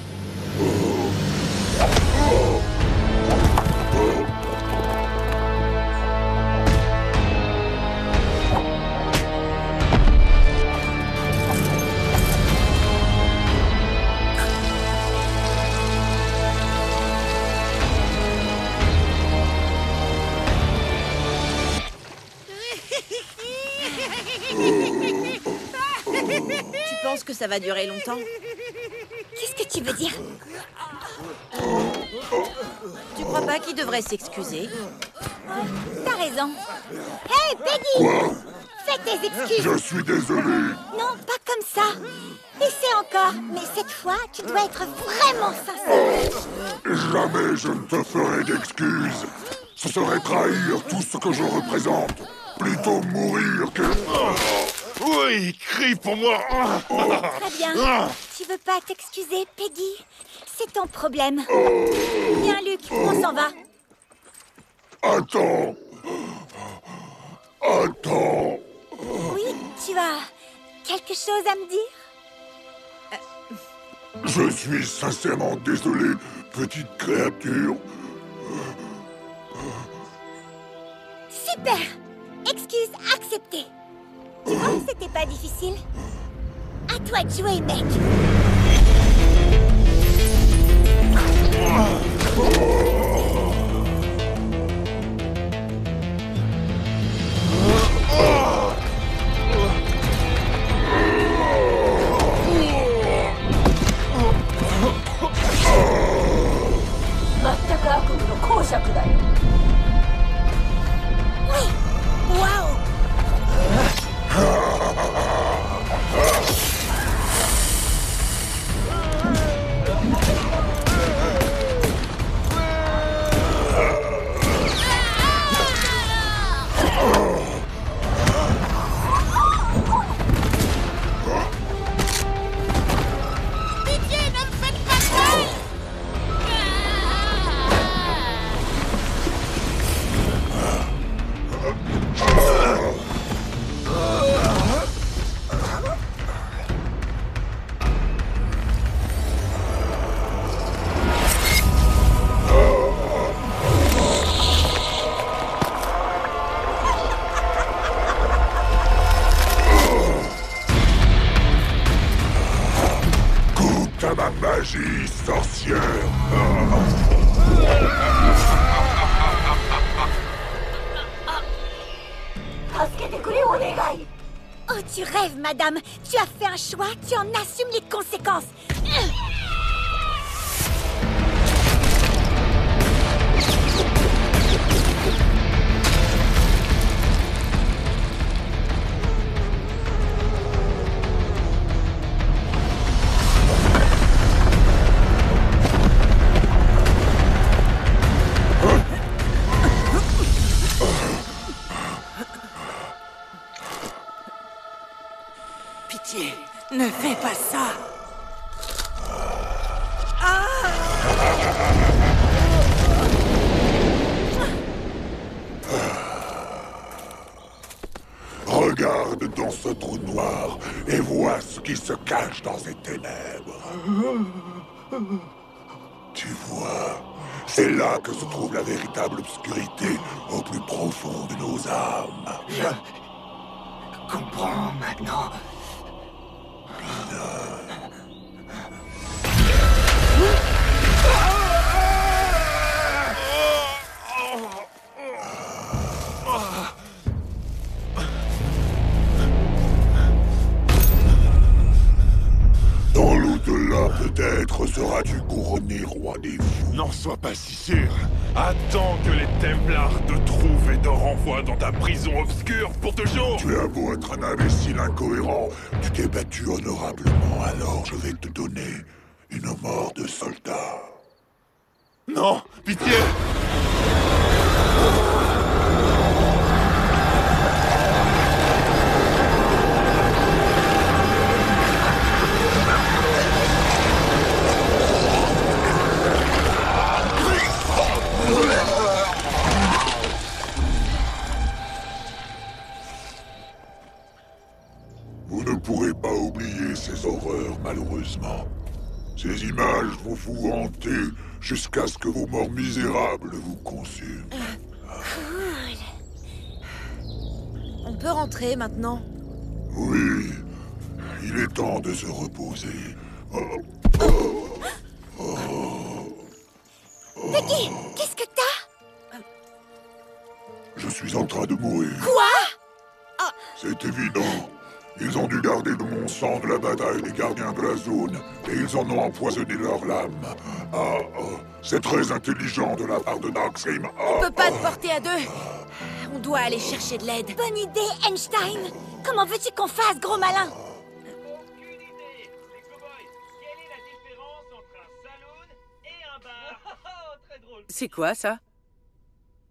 Tu penses que ça va durer longtemps? Qu'est-ce que tu veux dire? Tu crois pas qu'il devrait s'excuser? T'as raison. Hey, Peggy! Quoi? Fais tes excuses! Je suis désolé. Non, pas comme ça. Essaie encore, mais cette fois, tu dois être vraiment sincère. Jamais je ne te ferai d'excuses. Ce serait trahir tout ce que je représente. Plutôt mourir que... Oui, crie pour moi. Très bien. Tu veux pas t'excuser, Peggy? C'est ton problème. Viens, Luc, on s'en va. Attends. Attends. Oui, tu as quelque chose à me dire? Je suis sincèrement désolé, petite créature. Super! Excuse acceptée. Tu vois, c'était pas difficile. À toi de jouer, mec. Oui! Waouh! Pitié, ne me faites pas mal! Goûte à ma magie, sorcière. Oh, tu rêves, madame. Tu as fait un choix, tu en assumes les conséquences. Pitié, ne fais pas ça. Regarde dans ce trou noir et vois ce qui se cache dans ces ténèbres. Tu vois, c'est là que se trouve la véritable obscurité au plus profond de nos âmes. Je comprends maintenant. Dans l'au-delà, peut-être seras-tu couronné roi des fous. N'en sois pas si sûr. Attends que les Templars te trouvent et te renvoient dans ta prison obscure pour toujours. Tu as beau être un imbécile incohérent, tu t'es battu honorablement, alors je vais te donner une mort de soldat. Non, pitié. Vous ne pourrez pas oublier ces horreurs, malheureusement. Ces images vont vous hanter jusqu'à ce que vos morts misérables vous consument. Cool. On peut rentrer maintenant? Oui, il est temps de se reposer. Peggy, qu'est-ce que t'as? Je suis en train de mourir. Quoi? C'est évident. Ils ont dû garder de mon sang de la bataille des gardiens de la zone, et ils en ont empoisonné leur lame. C'est très intelligent de la part de Darkseid. On peut pas te porter à deux. On doit aller chercher de l'aide. Bonne idée, Einstein. Comment veux-tu qu'on fasse, gros malin? C'est quoi, ça?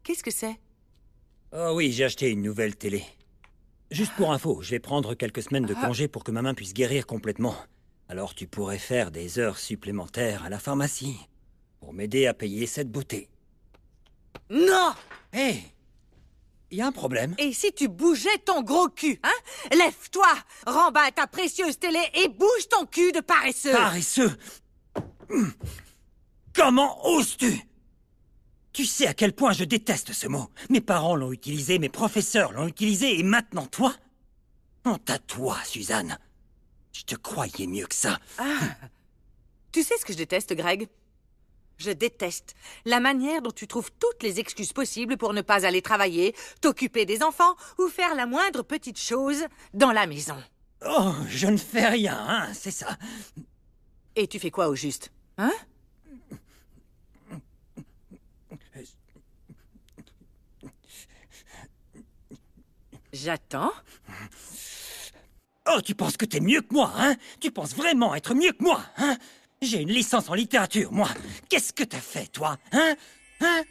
Qu'est-ce que c'est? Oh oui, j'ai acheté une nouvelle télé. Juste pour info, je vais prendre quelques semaines de congé pour que ma main puisse guérir complètement. Alors tu pourrais faire des heures supplémentaires à la pharmacie pour m'aider à payer cette beauté. Non! Hé! Y a un problème? Et si tu bougeais ton gros cul, hein? Lève-toi! Remballe ta précieuse télé et bouge ton cul de paresseux! Paresseux? Comment oses-tu? Tu sais à quel point je déteste ce mot. Mes parents l'ont utilisé, mes professeurs l'ont utilisé, et maintenant toi? Honte à toi, Suzanne. Je te croyais mieux que ça. Tu sais ce que je déteste, Greg? Je déteste la manière dont tu trouves toutes les excuses possibles pour ne pas aller travailler, t'occuper des enfants ou faire la moindre petite chose dans la maison. Oh, je ne fais rien, hein, c'est ça. Et tu fais quoi au juste, hein? J'attends. Oh, tu penses que t'es mieux que moi, hein? Tu penses vraiment être mieux que moi, hein? J'ai une licence en littérature, moi. Qu'est-ce que t'as fait, toi, hein? Hein?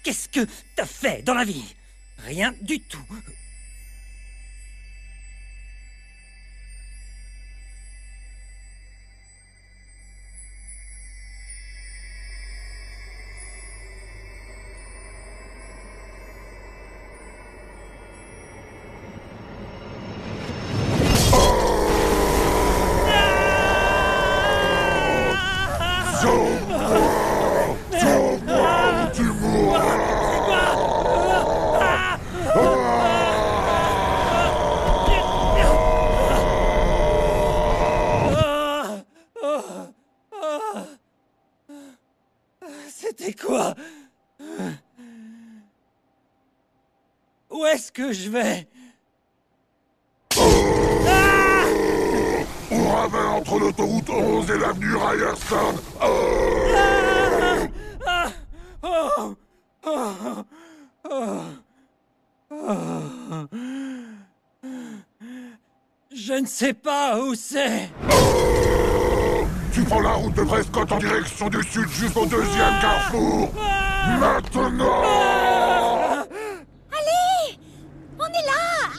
Qu'est-ce que t'as fait dans la vie? Rien du tout. C'était quoi? Où est-ce que je vais? Au ravin entre l'autoroute 11 et l'avenue Ryerson. Je ne sais pas où c'est. Tu prends la route de Prescott en direction du sud jusqu'au deuxième carrefour. Maintenant! Allez! On est là!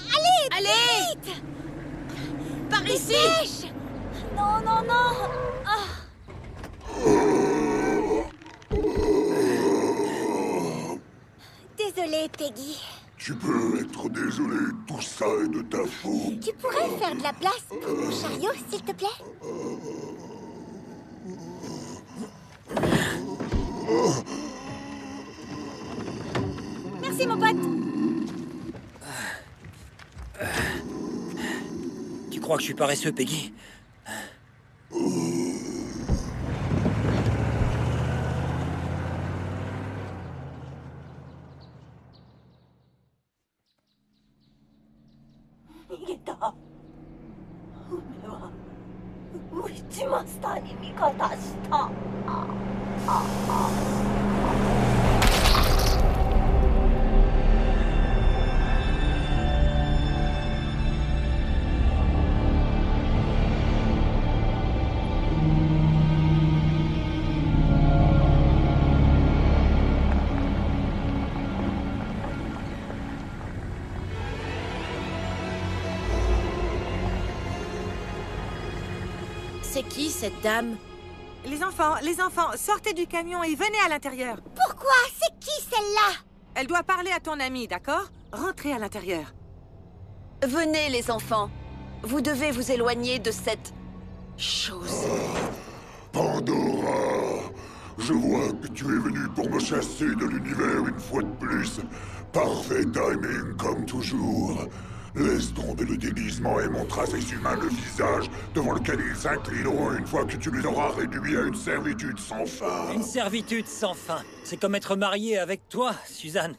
Allez! Vite! Par ici! Dépêche! Non, non, non! Désolée, Peggy. Tu peux être désolé, tout ça est de ta faute. Tu pourrais faire de la place pour mon chariot, s'il te plaît? Merci, mon pote. Tu crois que je suis paresseux, Peggy? C'est qui, cette dame? Les enfants, sortez du camion et venez à l'intérieur. Pourquoi? C'est qui, celle-là? Elle doit parler à ton amie, d'accord? Rentrez à l'intérieur. Venez, les enfants. Vous devez vous éloigner de cette... chose. Pandora, je vois que tu es venu pour me chasser de l'univers une fois de plus. Parfait timing, comme toujours. Laisse tomber le déguisement et montre à ces humains le visage devant lequel ils s'inclineront une fois que tu les auras réduits à une servitude sans fin. Une servitude sans fin. C'est comme être marié avec toi, Suzanne.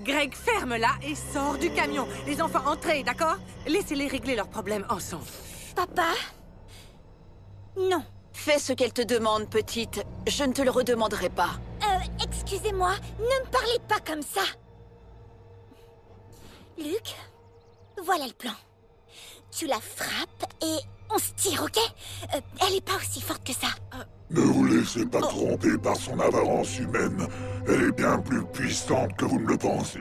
Greg, ferme-la et sors du camion. Les enfants, entrez, d'accord? Laissez-les régler leurs problèmes ensemble. Papa? Non. Fais ce qu'elle te demande, petite. Je ne te le redemanderai pas. Excusez-moi, ne me parlez pas comme ça. Luc, voilà le plan. Tu la frappes et on se tire, ok? Elle est pas aussi forte que ça. Ne vous laissez pas tromper par son apparence humaine. Elle est bien plus puissante que vous ne le pensez.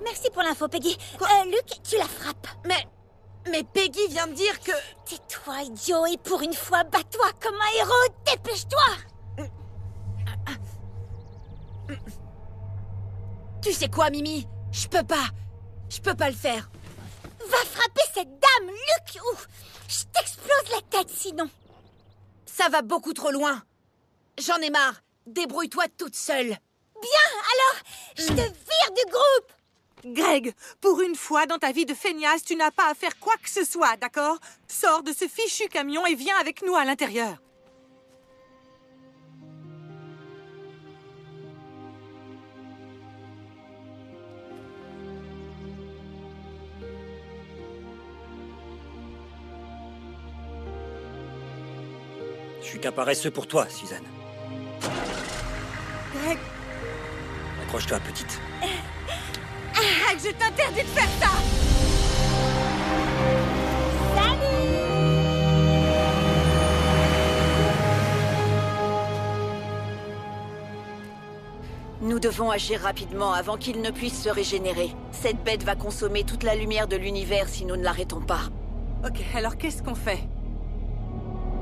Merci pour l'info, Peggy. Luc, tu la frappes. Mais Peggy vient de dire que... Tais-toi, idiot, et pour une fois, bats-toi comme un héros. Dépêche-toi. Tu sais quoi, Mimi? Je peux pas le faire. Va frapper cette dame, Luc, ou je t'explose la tête sinon. Ça va beaucoup trop loin. J'en ai marre. Débrouille-toi toute seule. Bien, alors, je te vire du groupe. Greg, pour une fois dans ta vie de feignasse, tu n'as pas à faire quoi que ce soit, d'accord? Sors de ce fichu camion et viens avec nous à l'intérieur. Je suis qu'un paresseux pour toi, Suzanne. Greg... Accroche-toi, petite. Greg, je t'interdis de faire ça! Nous devons agir rapidement avant qu'il ne puisse se régénérer. Cette bête va consommer toute la lumière de l'univers si nous ne l'arrêtons pas. Ok, alors qu'est-ce qu'on fait?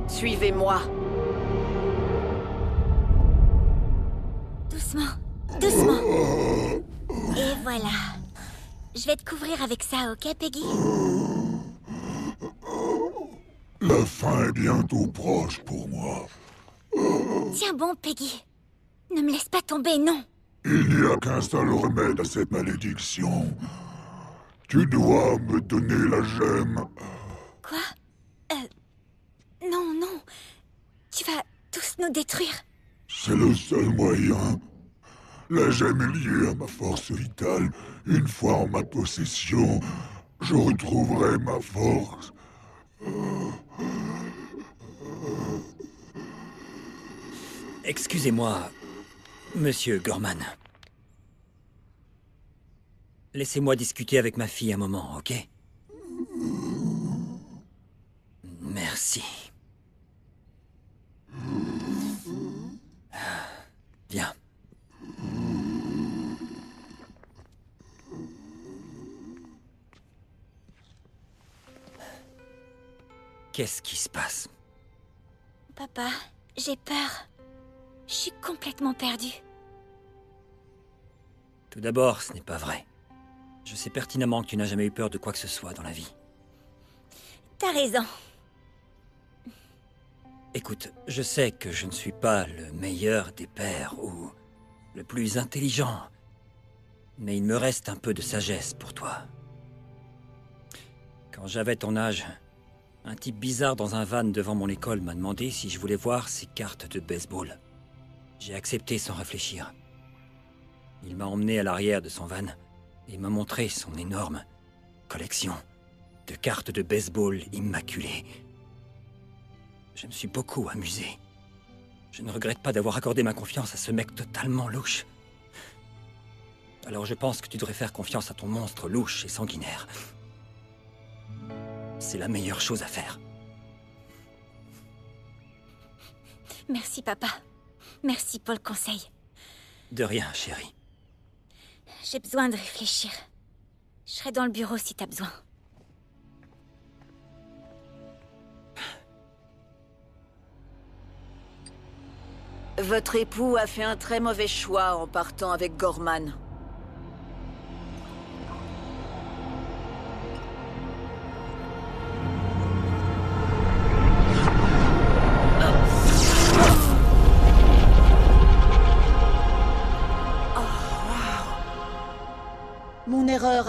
Suivez-moi. Doucement, doucement. Et voilà. Je vais te couvrir avec ça, ok, Peggy? La fin est bientôt proche pour moi. Tiens bon, Peggy. Ne me laisse pas tomber, non. Il n'y a qu'un seul remède à cette malédiction. Tu dois me donner la gemme. Quoi? Non, non. Tu vas tous nous détruire. C'est le seul moyen. La gemme est liée à ma force vitale. Une fois en ma possession, je retrouverai ma force. Excusez-moi, Monsieur Gorman. Laissez-moi discuter avec ma fille un moment, ok? Merci. Viens. Qu'est-ce qui se passe? Papa, j'ai peur. Je suis complètement perdue. Tout d'abord, ce n'est pas vrai. Je sais pertinemment que tu n'as jamais eu peur de quoi que ce soit dans la vie. T'as raison. Écoute, je sais que je ne suis pas le meilleur des pères ou le plus intelligent, mais il me reste un peu de sagesse pour toi. Quand j'avais ton âge, un type bizarre dans un van devant mon école m'a demandé si je voulais voir ses cartes de baseball. J'ai accepté sans réfléchir. Il m'a emmené à l'arrière de son van et m'a montré son énorme collection de cartes de baseball immaculées. Je me suis beaucoup amusé. Je ne regrette pas d'avoir accordé ma confiance à ce mec totalement louche. Alors je pense que tu devrais faire confiance à ton monstre louche et sanguinaire. C'est la meilleure chose à faire. Merci, papa. Merci pour le conseil. De rien, chérie. J'ai besoin de réfléchir. Je serai dans le bureau si t'as besoin. Votre époux a fait un très mauvais choix en partant avec Gorman.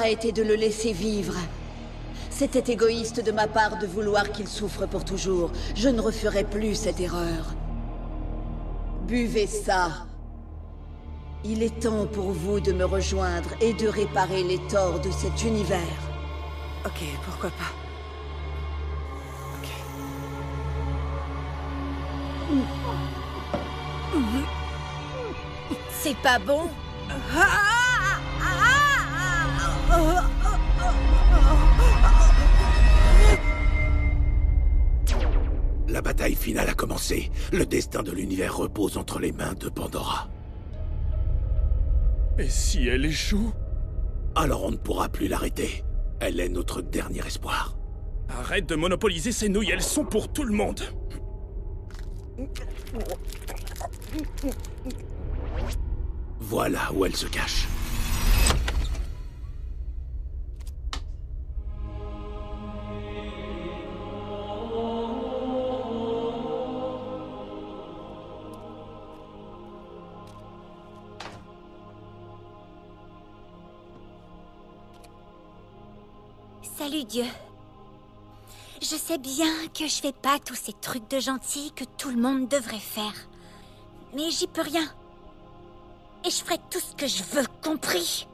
a été de le laisser vivre. C'était égoïste de ma part de vouloir qu'il souffre pour toujours. Je ne referai plus cette erreur. Buvez ça. Il est temps pour vous de me rejoindre et de réparer les torts de cet univers. Ok, pourquoi pas. C'est pas bon. La bataille finale a commencé. Le destin de l'univers repose entre les mains de Pandora. Et si elle échoue? Alors on ne pourra plus l'arrêter. Elle est notre dernier espoir. Arrête de monopoliser ces nouilles, elles sont pour tout le monde. Voilà où elle se cache. Salut Dieu. Je sais bien que je fais pas tous ces trucs de gentil que tout le monde devrait faire. Mais j'y peux rien. Et je ferai tout ce que je veux, compris?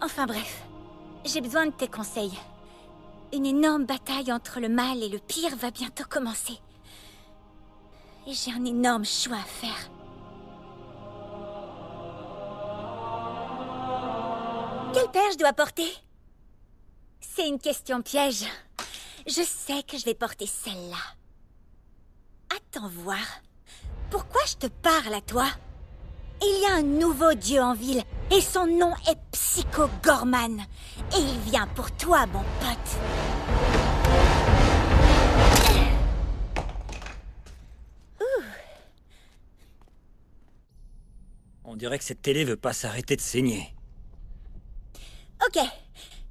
Enfin bref, j'ai besoin de tes conseils. Une énorme bataille entre le mal et le pire va bientôt commencer. Et j'ai un énorme choix à faire. Quelle paire je dois porter? C'est une question piège. Je sais que je vais porter celle-là. Attends voir. Pourquoi je te parle à toi? Il y a un nouveau dieu en ville, et son nom est Psycho Gorman. Et il vient pour toi, mon pote. On dirait que cette télé veut pas s'arrêter de saigner. Ok,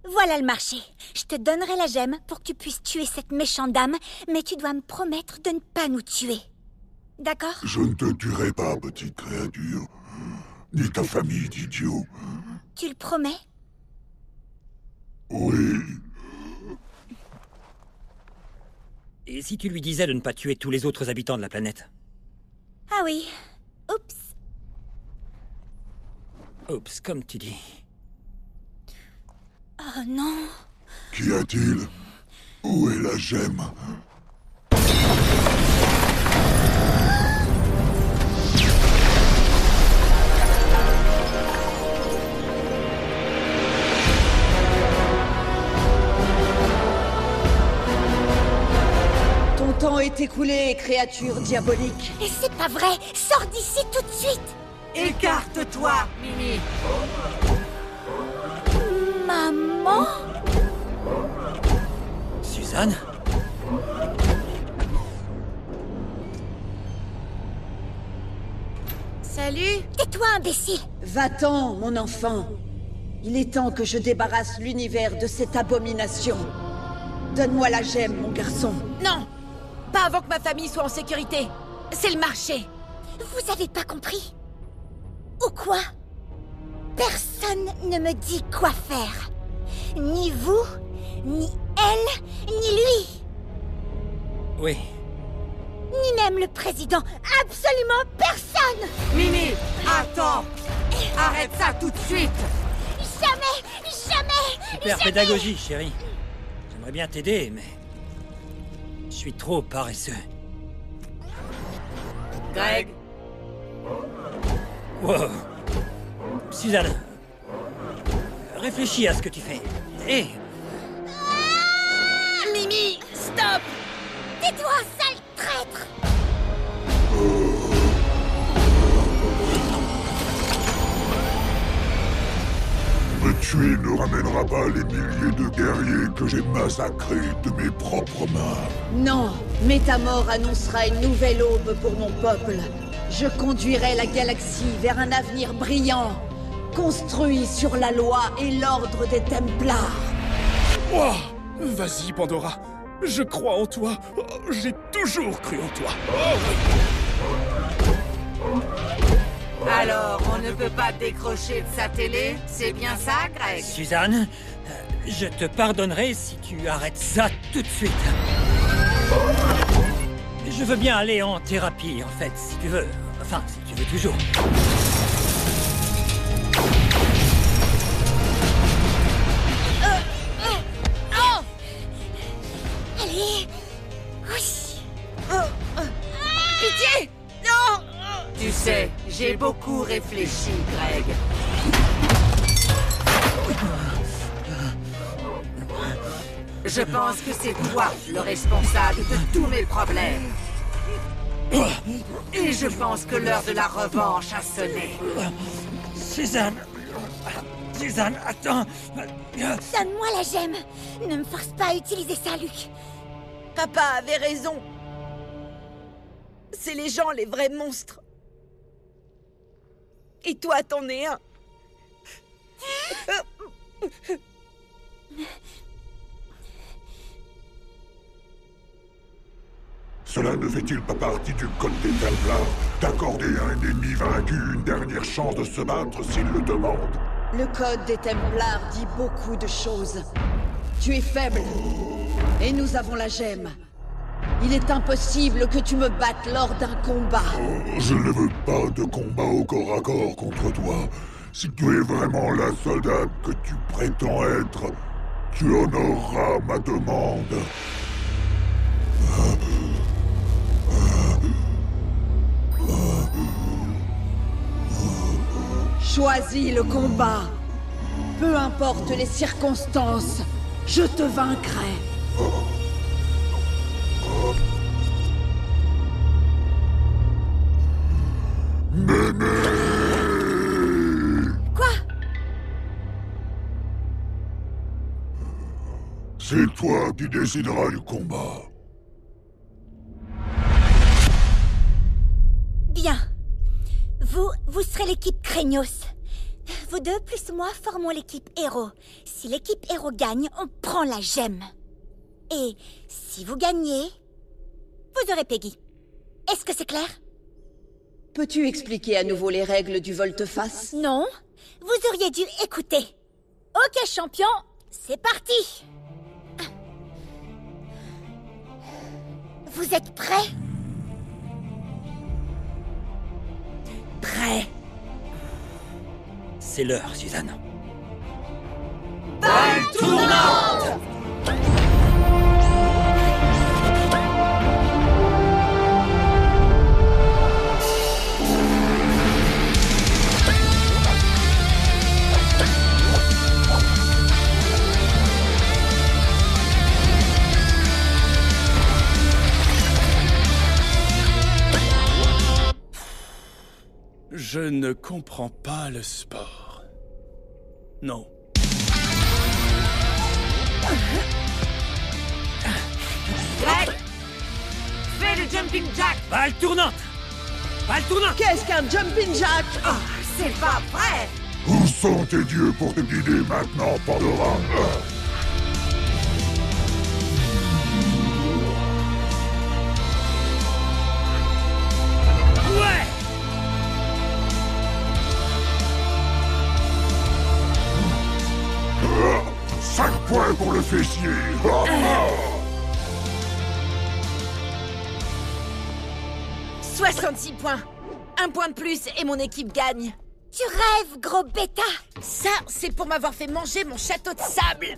voilà le marché. Je te donnerai la gemme pour que tu puisses tuer cette méchante dame, mais tu dois me promettre de ne pas nous tuer. D'accord? Je ne te tuerai pas, petite créature. Ni ta famille d'idiots. Tu le promets? Oui. Et si tu lui disais de ne pas tuer tous les autres habitants de la planète? Ah oui. Oups. Oups, comme tu dis. Oh non. Qu'y a-t-il? Où est la gemme? Ton temps est écoulé, créature diabolique. Et c'est pas vrai. Sors d'ici tout de suite. Écarte-toi, Mimi. Maman? Suzanne? Salut. Tais-toi, imbécile. Va-t'en, mon enfant. Il est temps que je débarrasse l'univers de cette abomination. Donne-moi la gemme, mon garçon. Non. Pas avant que ma famille soit en sécurité. C'est le marché. Vous avez pas compris? Ou quoi? Personne ne me dit quoi faire. Ni vous, ni elle, ni lui. Oui. Ni même le président. Absolument personne. Mimi, attends. Arrête ça tout de suite. Jamais, jamais, Super jamais. pédagogie, chérie. J'aimerais bien t'aider, mais... je suis trop paresseux. Greg. Wow. Suzanne. Réfléchis à ce que tu fais. Hé, Mimi, stop. Tais-toi, sale traître. Me tuer ne ramènera pas les milliers de guerriers que j'ai massacrés de mes propres mains. Non, mais ta mort annoncera une nouvelle aube pour mon peuple. Je conduirai la galaxie vers un avenir brillant, construit sur la loi et l'ordre des Templars. Oh, vas-y, Pandora. Je crois en toi. Oh, j'ai toujours cru en toi. Oh oui. Alors, on ne peut pas décrocher de sa télé? C'est bien ça, Greg? Suzanne, je te pardonnerai si tu arrêtes ça tout de suite. Je veux bien aller en thérapie, en fait, si tu veux. Enfin, si tu veux toujours. Allez. Oui. Pitié! Non! Tu sais, j'ai beaucoup réfléchi, Greg. Je pense que c'est toi le responsable de tous mes problèmes. Et je pense que l'heure de la revanche a sonné. Suzanne! Suzanne, attends! Donne-moi la gemme. Ne me force pas à utiliser ça, Luc. Papa avait raison. C'est les gens les vrais monstres. Et toi, t'en es un. Cela ne fait-il pas partie du code des Templars d'accorder à un ennemi vaincu une dernière chance de se battre s'il le demande? Le code des Templars dit beaucoup de choses. Tu es faible. Et nous avons la gemme. Il est impossible que tu me battes lors d'un combat. Je ne veux pas de combat au corps à corps contre toi. Si tu es vraiment la soldate que tu prétends être, tu honoreras ma demande. Choisis le combat. Peu importe les circonstances, je te vaincrai. Quoi? C'est toi qui décideras du combat. Bien. Vous serez l'équipe Craignos. Vous deux plus moi formons l'équipe Héros. Si l'équipe Héros gagne, on prend la gemme. Et si vous gagnez, vous aurez Peggy. Est-ce que c'est clair? Peux-tu expliquer à nouveau les règles du volte-face? Non, vous auriez dû écouter. Ok, champion, c'est parti. Vous êtes prêts? Prêt. C'est l'heure, Suzanne. Balle tournante! Je ne comprends pas le sport. Non. Greg! Fais le jumping jack! Balle tournante! Balle tournante! Qu'est-ce qu'un jumping jack? Oh, c'est pas vrai! Où sont tes dieux pour te guider maintenant, Pandora? Ouais! 5 points pour le fessier. 66 points. Un point de plus et mon équipe gagne. Tu rêves, gros bêta. Ça, c'est pour m'avoir fait manger mon château de sable.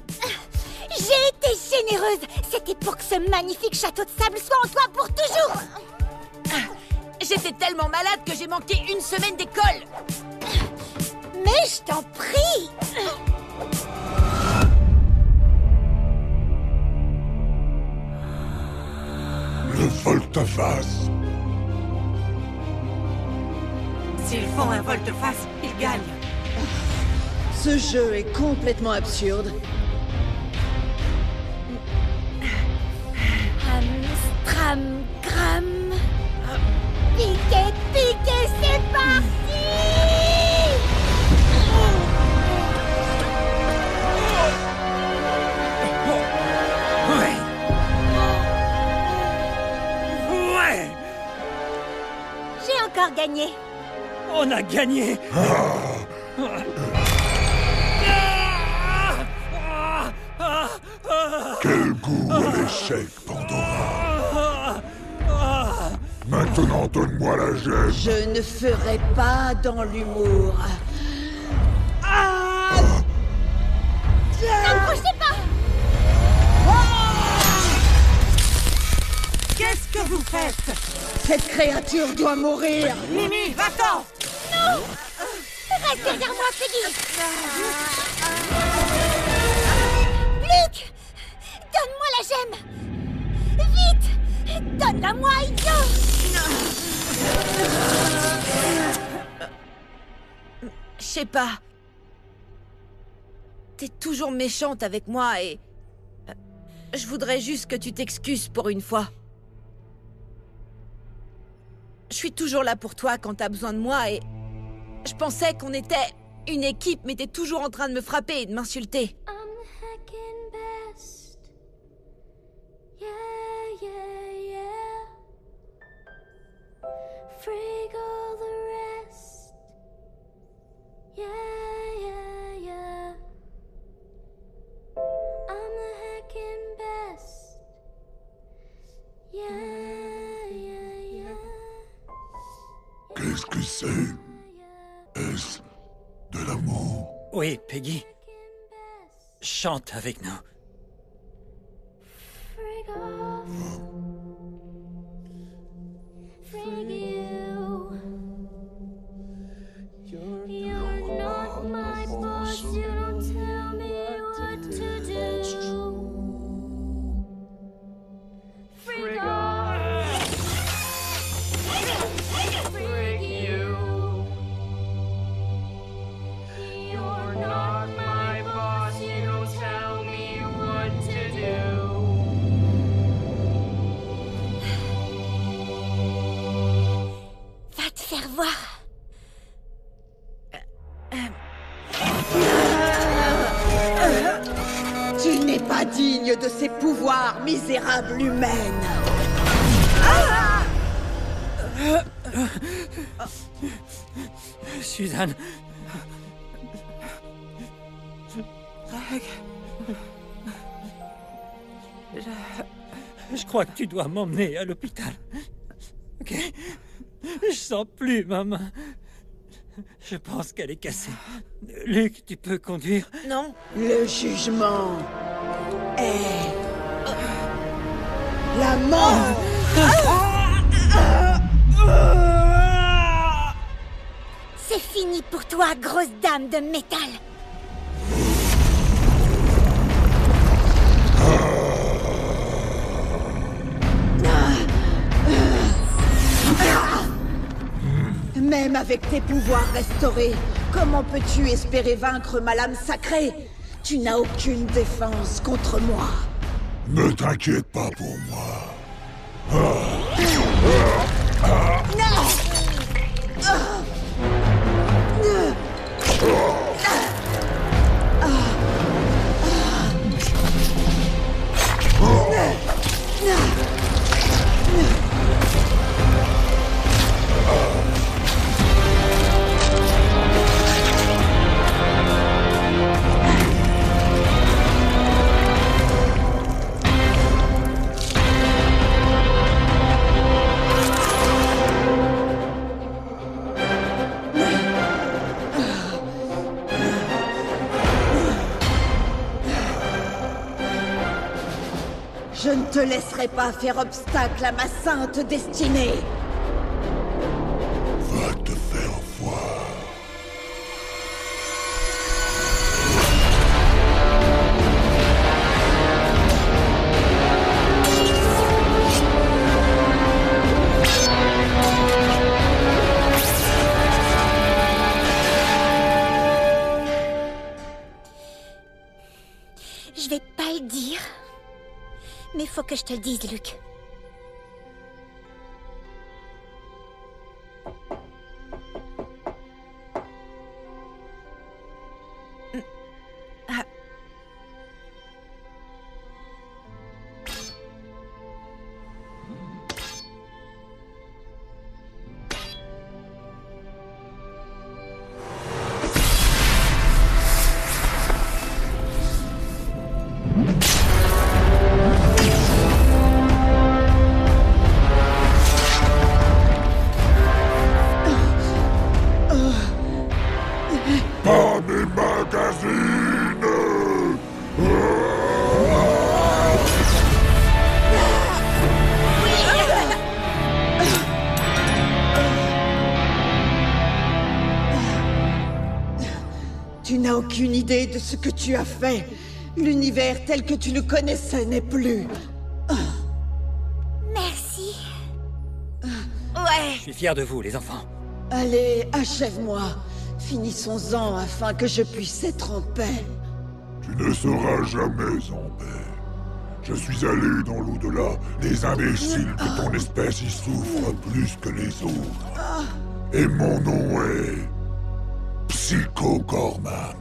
J'ai été généreuse. C'était pour que ce magnifique château de sable soit en toi pour toujours. J'étais tellement malade que j'ai manqué une semaine d'école. Mais je t'en prie. Le volte-face. S'ils font un volte-face, ils gagnent. Ce jeu est complètement absurde. Stram, gram. Piqué, piqué, c'est parti. Ouais! Ouais! J'ai encore gagné. On a gagné! Quel goût à l'échec, Pandora! Maintenant, donne-moi la gemme! Je ne ferai pas dans l'humour. N'approchez pas! Qu'est-ce que vous faites? Cette créature doit mourir! Mimi, va-t'en! Non! Reste derrière moi, Peggy! Luc! Donne-moi la gemme! Vite! Donne-la-moi, idiot! Je sais pas. T'es toujours méchante avec moi et... Je voudrais juste que tu t'excuses pour une fois. Je suis toujours là pour toi quand t'as besoin de moi et... Je pensais qu'on était une équipe, mais t'es toujours en train de me frapper et de m'insulter. Frig all the rest. Yeah, yeah, yeah. I'm the heckin' best. Yeah, yeah, yeah. Qu'est-ce que c'est? Est-ce de l'amour? Oui, Peggy. Chante avec nous. Frig off. Frig you. You're not my boss. You don't tell me what to do. Frig off. Frig you. You're not my boss. You don't tell me what to do. Va te faire voir. Tu n'es pas digne de ces pouvoirs, misérable humaine. Suzanne. Greg. Je crois que tu dois m'emmener à l'hôpital. Ok? Je sens plus ma main. Je pense qu'elle est cassée. Luc, tu peux conduire? Non. Le jugement est la mort. C'est fini pour toi, grosse dame de métal. Même avec tes pouvoirs restaurés, comment peux-tu espérer vaincre ma lame sacrée? Tu n'as aucune défense contre moi. Ne t'inquiète pas pour moi. Je ne te laisserai pas faire obstacle à ma sainte destinée. Va te faire voir. Je vais pas le dire. Mais faut que je te le dise, Luc. aucune idée de ce que tu as fait. L'univers tel que tu le connaissais n'est plus. Merci. Ouais. Je suis fier de vous, les enfants. Allez, achève-moi. Finissons-en afin que je puisse être en paix. Tu ne seras jamais en paix. Je suis allé dans l'au-delà. Les imbéciles de ton espèce y souffrent plus que les autres. Et mon nom est... Psycho Gorman.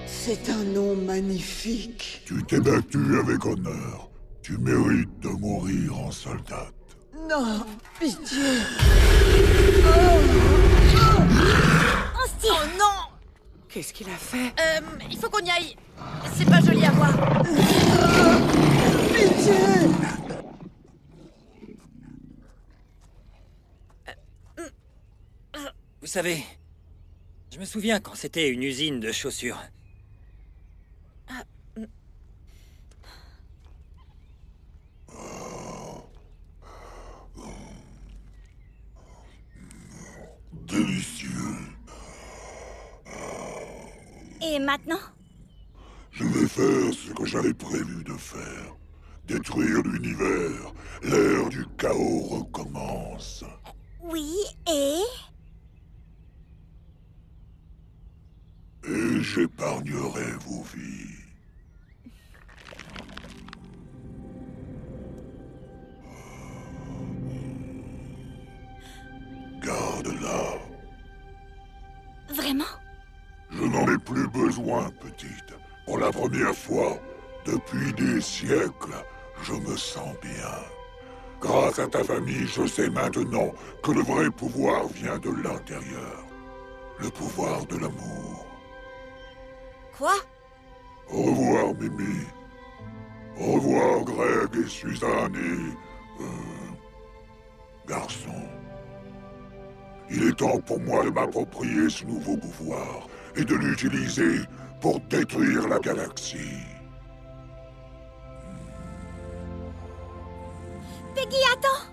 C'est un nom magnifique. Tu t'es battu avec honneur. Tu mérites de mourir en soldat. Non, pitié. On se tire. Oh non! Qu'est-ce qu'il a fait? Il faut qu'on y aille. C'est pas joli à voir. Pitié. Vous savez, je me souviens quand c'était une usine de chaussures. Délicieux. Et maintenant? Je vais faire ce que j'avais prévu de faire. Détruire l'univers. L'ère du chaos recommence. Oui, et Et j'épargnerai vos vies. Garde-la. Vraiment? Je n'en ai plus besoin, petite. Pour la première fois, depuis des siècles, je me sens bien. Grâce à ta famille, je sais maintenant que le vrai pouvoir vient de l'intérieur. Le pouvoir de l'amour. Quoi? Au revoir, Mimi. Au revoir, Greg et Suzanne et... garçon. Il est temps pour moi de m'approprier ce nouveau pouvoir et de l'utiliser pour détruire la galaxie. Peggy, attends!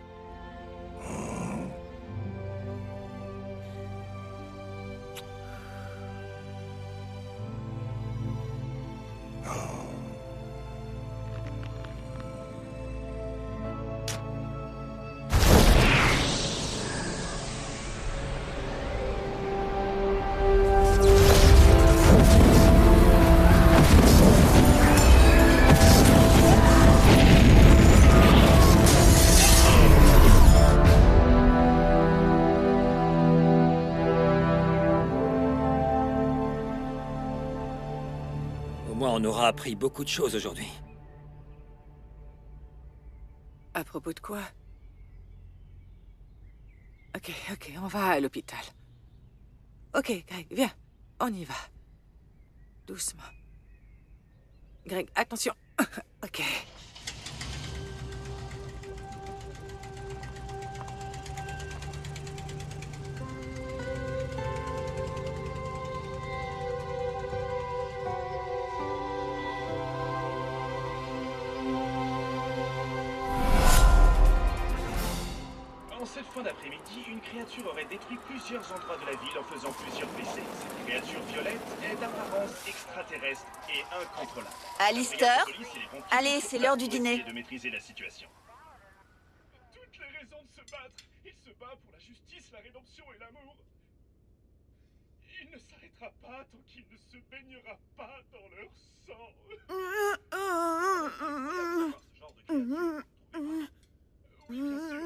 On aura appris beaucoup de choses aujourd'hui. À propos de quoi? Ok, on va à l'hôpital. Ok, Greg, viens. On y va. Doucement. Greg, attention. Ok. Cette fin d'après-midi, une créature aurait détruit plusieurs endroits de la ville en faisant plusieurs blessés. Cette créature violette est d'apparence extraterrestre et incontrôlable. Alistair, allez, c'est l'heure du dîner. De maîtriser la situation. Toutes les raisons de se battre. Il se bat pour la justice, la rédemption et l'amour. Il ne s'arrêtera pas tant qu'il ne se baignera pas dans leur sang. Ce genre de créature. Oui, bien sûr,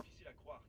difficile à croire.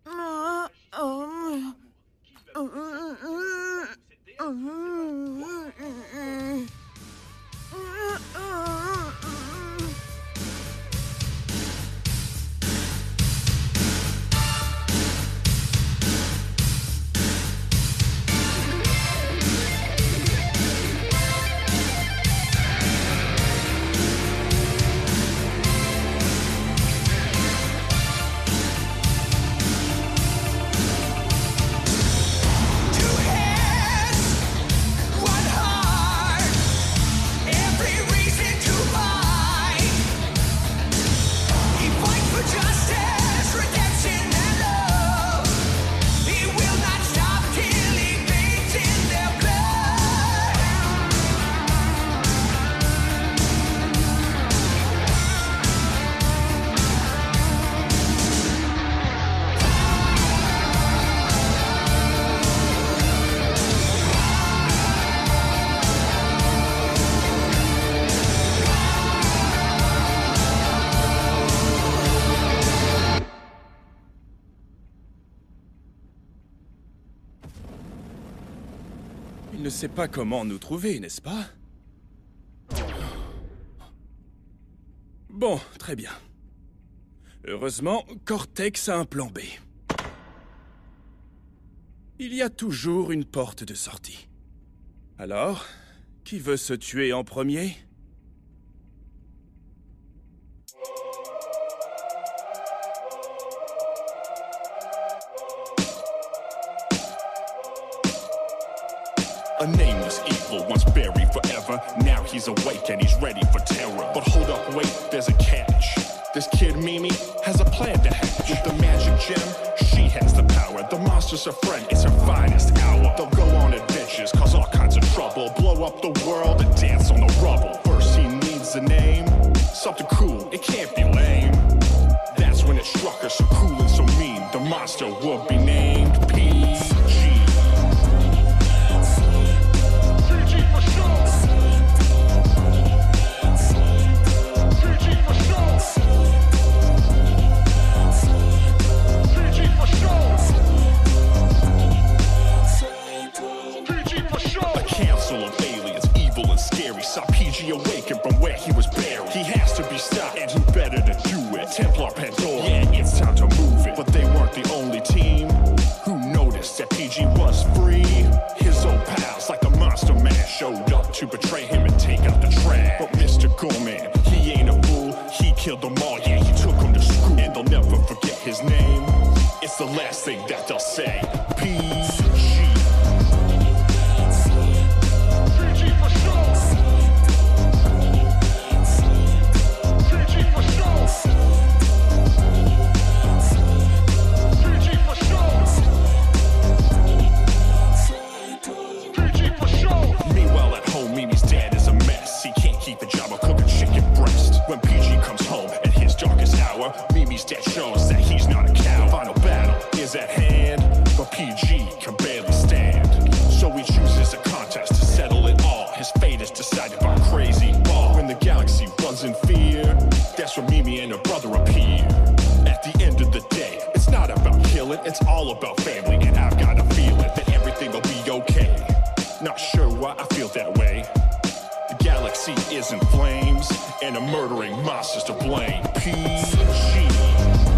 ne sait pas comment nous trouver, n'est-ce pas? Bon, très bien. Heureusement, Cortex a un plan B. Il y a toujours une porte de sortie. Alors, qui veut se tuer en premier? A nameless evil, once buried forever. Now he's awake and he's ready for terror. But hold up, wait, there's a catch. This kid Mimi has a plan to hatch. With the magic gem, she has the power. The monster's her friend, it's her finest hour. They'll go on adventures, cause all kinds of trouble. Blow up the world and dance on the rubble. First he needs a name, something cool, it can't be lame. That's when it struck her, so cool and so mean. The monster would be named PG. Saw PG awaken from where he was buried. He has to be stopped, and who better to do it? Templar Pandora, yeah, it's time to move it. But they weren't the only team who noticed that PG was free. His old pals, like the Monster Man, showed up to betray him and take out the trash. But Mr. Gorman, he ain't a fool. He killed them all, yeah, he took them to school. And they'll never forget his name. It's the last thing that they'll say. PG. When PG comes home at his darkest hour, Mimi's dad shows that he's not a cow. Final battle is at hand, but PG can barely stand. So he chooses a contest to settle it all. His fate is decided by Crazy Ball. When the galaxy runs in fear, that's when Mimi and her brother appear. At the end of the day, it's not about killing, it's all about family. And I've got a feeling that everything will be okay. Not sure why I feel that way. The galaxy is in flames, and a murdering monster's to blame. PG.